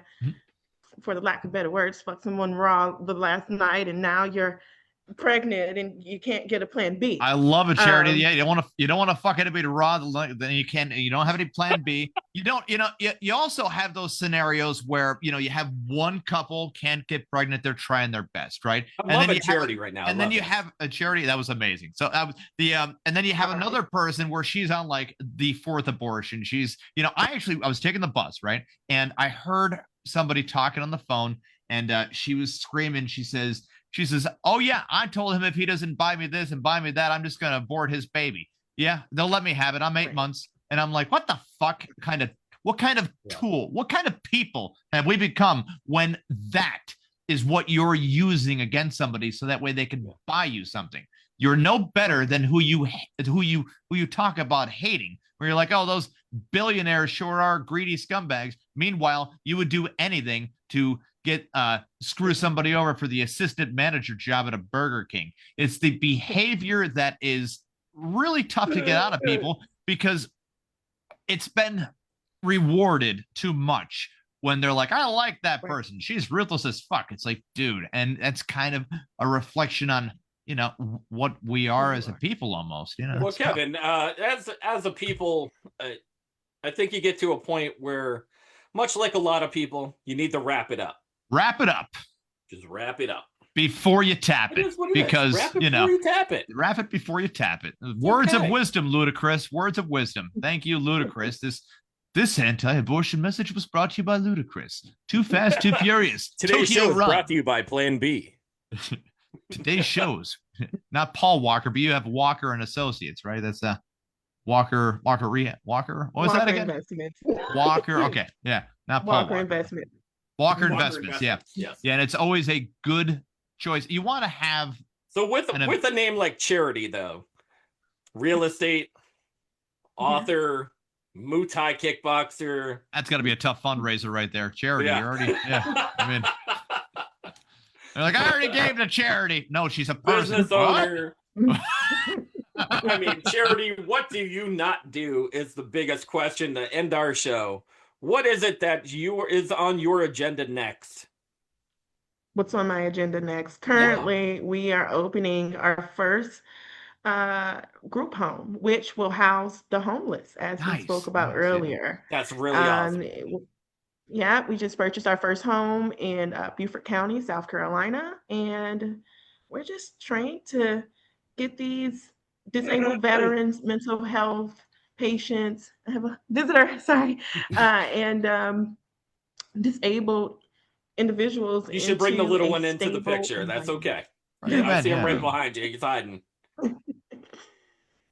for the lack of better words, fuck someone raw the last night and now you're pregnant and you can't get a plan B. I love it, Charity. You don't want to fuck anybody raw, then you don't have any plan B. You also have those scenarios where you have one couple can't get pregnant, they're trying their best, right? I love Charity right now. And then you have a Charity. That was amazing. So and then you have another person where she's on like the 4th abortion. She's, I was taking the bus, right? And I heard somebody talking on the phone, and she was screaming. She says, "Oh yeah, I told him if he doesn't buy me this and buy me that, I'm just gonna abort his baby. Yeah, they'll let me have it. I'm 8 months." And I'm like, what the fuck what kind of tool, what kind of people have we become when that is what you're using against somebody so that way they can buy you something? You're no better than who you talk about hating, where you're like, oh, those billionaires sure are greedy scumbags. Meanwhile, you would do anything to get screw somebody over for the assistant manager job at a Burger King. It's the behavior that is really tough to get out of people, because it's been rewarded too much when they're like, I like that person, she's ruthless as fuck. It's like, dude, and that's kind of a reflection on what we are as a people, almost. Well, Kevin, as a people, I think you get to a point where, much like a lot of people, you need to wrap it up. Just wrap it up before you tap it, because wrap it before you tap it. Wrap it before you tap it. Words of wisdom, Ludacris. Words of wisdom. Thank you, Ludacris. This anti-abortion message was brought to you by Ludacris. Too fast, too furious. Today's show is brought to you by Plan B. Today's shows, not Paul Walker, but you have Walker and Associates, right? That's Walker. What was that again? Investments. Walker. Okay, yeah, not Paul Walker Investments. Walker Investments. Yeah. Yes. Yeah, and it's always a good choice. You want to have So with a name like Charity, though, real estate, author, Muay Thai kickboxer. That's got to be a tough fundraiser right there. Charity, Yeah. you're already. Yeah, I mean, they're like, I already gave to Charity. No, she's a person. Business owner. I mean, Charity, what do you not do is the biggest question to end our show. What is it that is on your agenda next? What's on my agenda next? Currently, we are opening our first group home, which will house the homeless, as we spoke about earlier. That's really awesome. Yeah, we just purchased our first home in Beaufort County, South Carolina, and we're just trying to get these disabled veterans, mental health patients. I have a visitor, sorry, and disabled individuals. You should bring the little one into the picture. That's okay. I see him right behind you. He's hiding.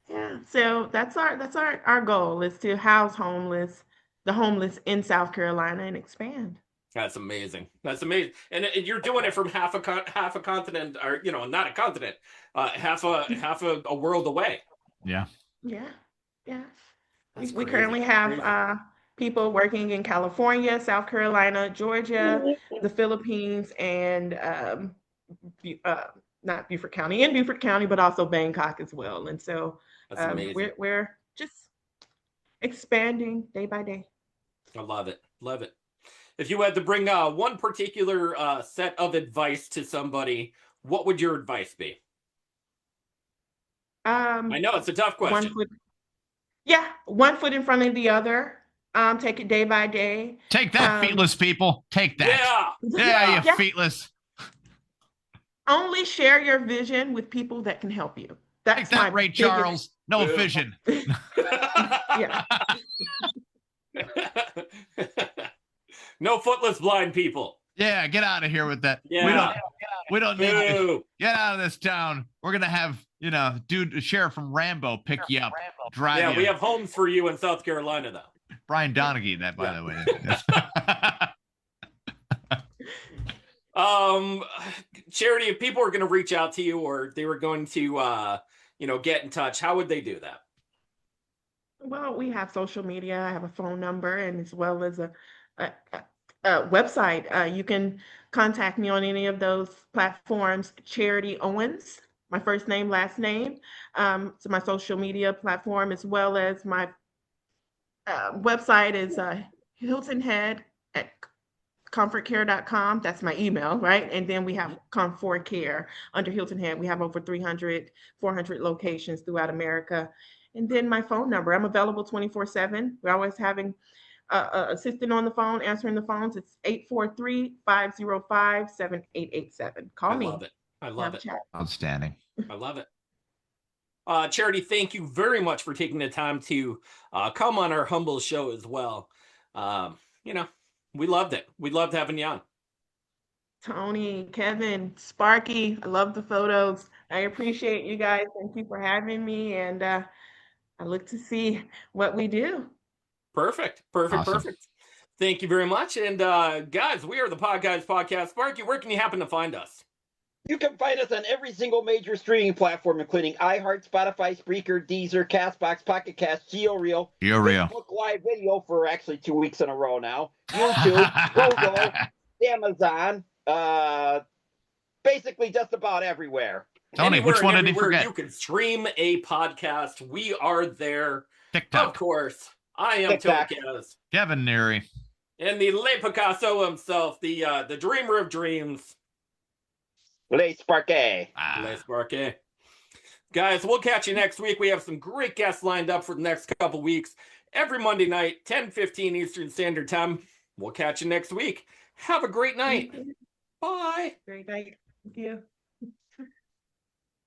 Yeah, so that's our goal, is to house the homeless in South Carolina and expand. That's amazing. That's amazing. And you're doing it from half a continent, or not a continent, half a world away. Yeah. We currently have people working in California, South Carolina, Georgia, the Philippines, and not Beaufort County, but also Bangkok as well. And so we're just expanding day by day. I love it. Love it. If you had to bring one particular set of advice to somebody, what would your advice be? I know it's a tough question. One foot in front of the other. Take it day by day. Take that, feetless people. Take that. Yeah, you feetless. Only share your vision with people that can help you. That's Take that, Ray Charles. No vision. Yeah. No footless blind people. Yeah, get out of here with that. Yeah. We don't need to get out of this town. We're gonna have a sheriff from Rambo pick you up, drive you. Yeah, we have homes for you in South Carolina, though. Brian Donaghy, that by the way. Charity, if people were going to reach out to you, or they were going to get in touch, how would they do that? Well, we have social media. I have a phone number, and as well as a website. You can contact me on any of those platforms. Charity Owens, my first name, last name. So my social media platform, as well as my website is Hilton Head at comfortcare.com. That's my email, right? And then we have Comfort Care under Hilton Head. We have over 400 locations throughout America. And then my phone number, I'm available 24/7. We're always having assistant on the phone, answering the phones. It's 843-505-7887. Call me. I love it. Outstanding. I love it. Charity, thank you very much for taking the time to come on our humble show as well. We loved it. We loved having you on. Tony, Kevin, Sparky, I love the photos. I appreciate you guys. Thank you for having me. And I look to see what we do. Perfect. Awesome. Thank you very much. And guys, we are the Podguyz Podcast. Sparky, where can you happen to find us? You can find us on every single major streaming platform, including iHeart, Spotify, Spreaker, Deezer, CastBox, Pocket Cast, GeoReel, Facebook Live Video for actually 2 weeks in a row now, YouTube, Google, Amazon, basically just about everywhere. Tony, which one did he forget? You can stream a podcast. We are there. TikTok. Of course. I am Podguyz. Kevin Neary. And the Le Picasso himself, the dreamer of dreams. Le Sparky. Le Sparky. Guys, we'll catch you next week. We have some great guests lined up for the next couple weeks. Every Monday night, 10:15 Eastern Standard Time. We'll catch you next week. Have a great night. Bye. Great night. Thank you.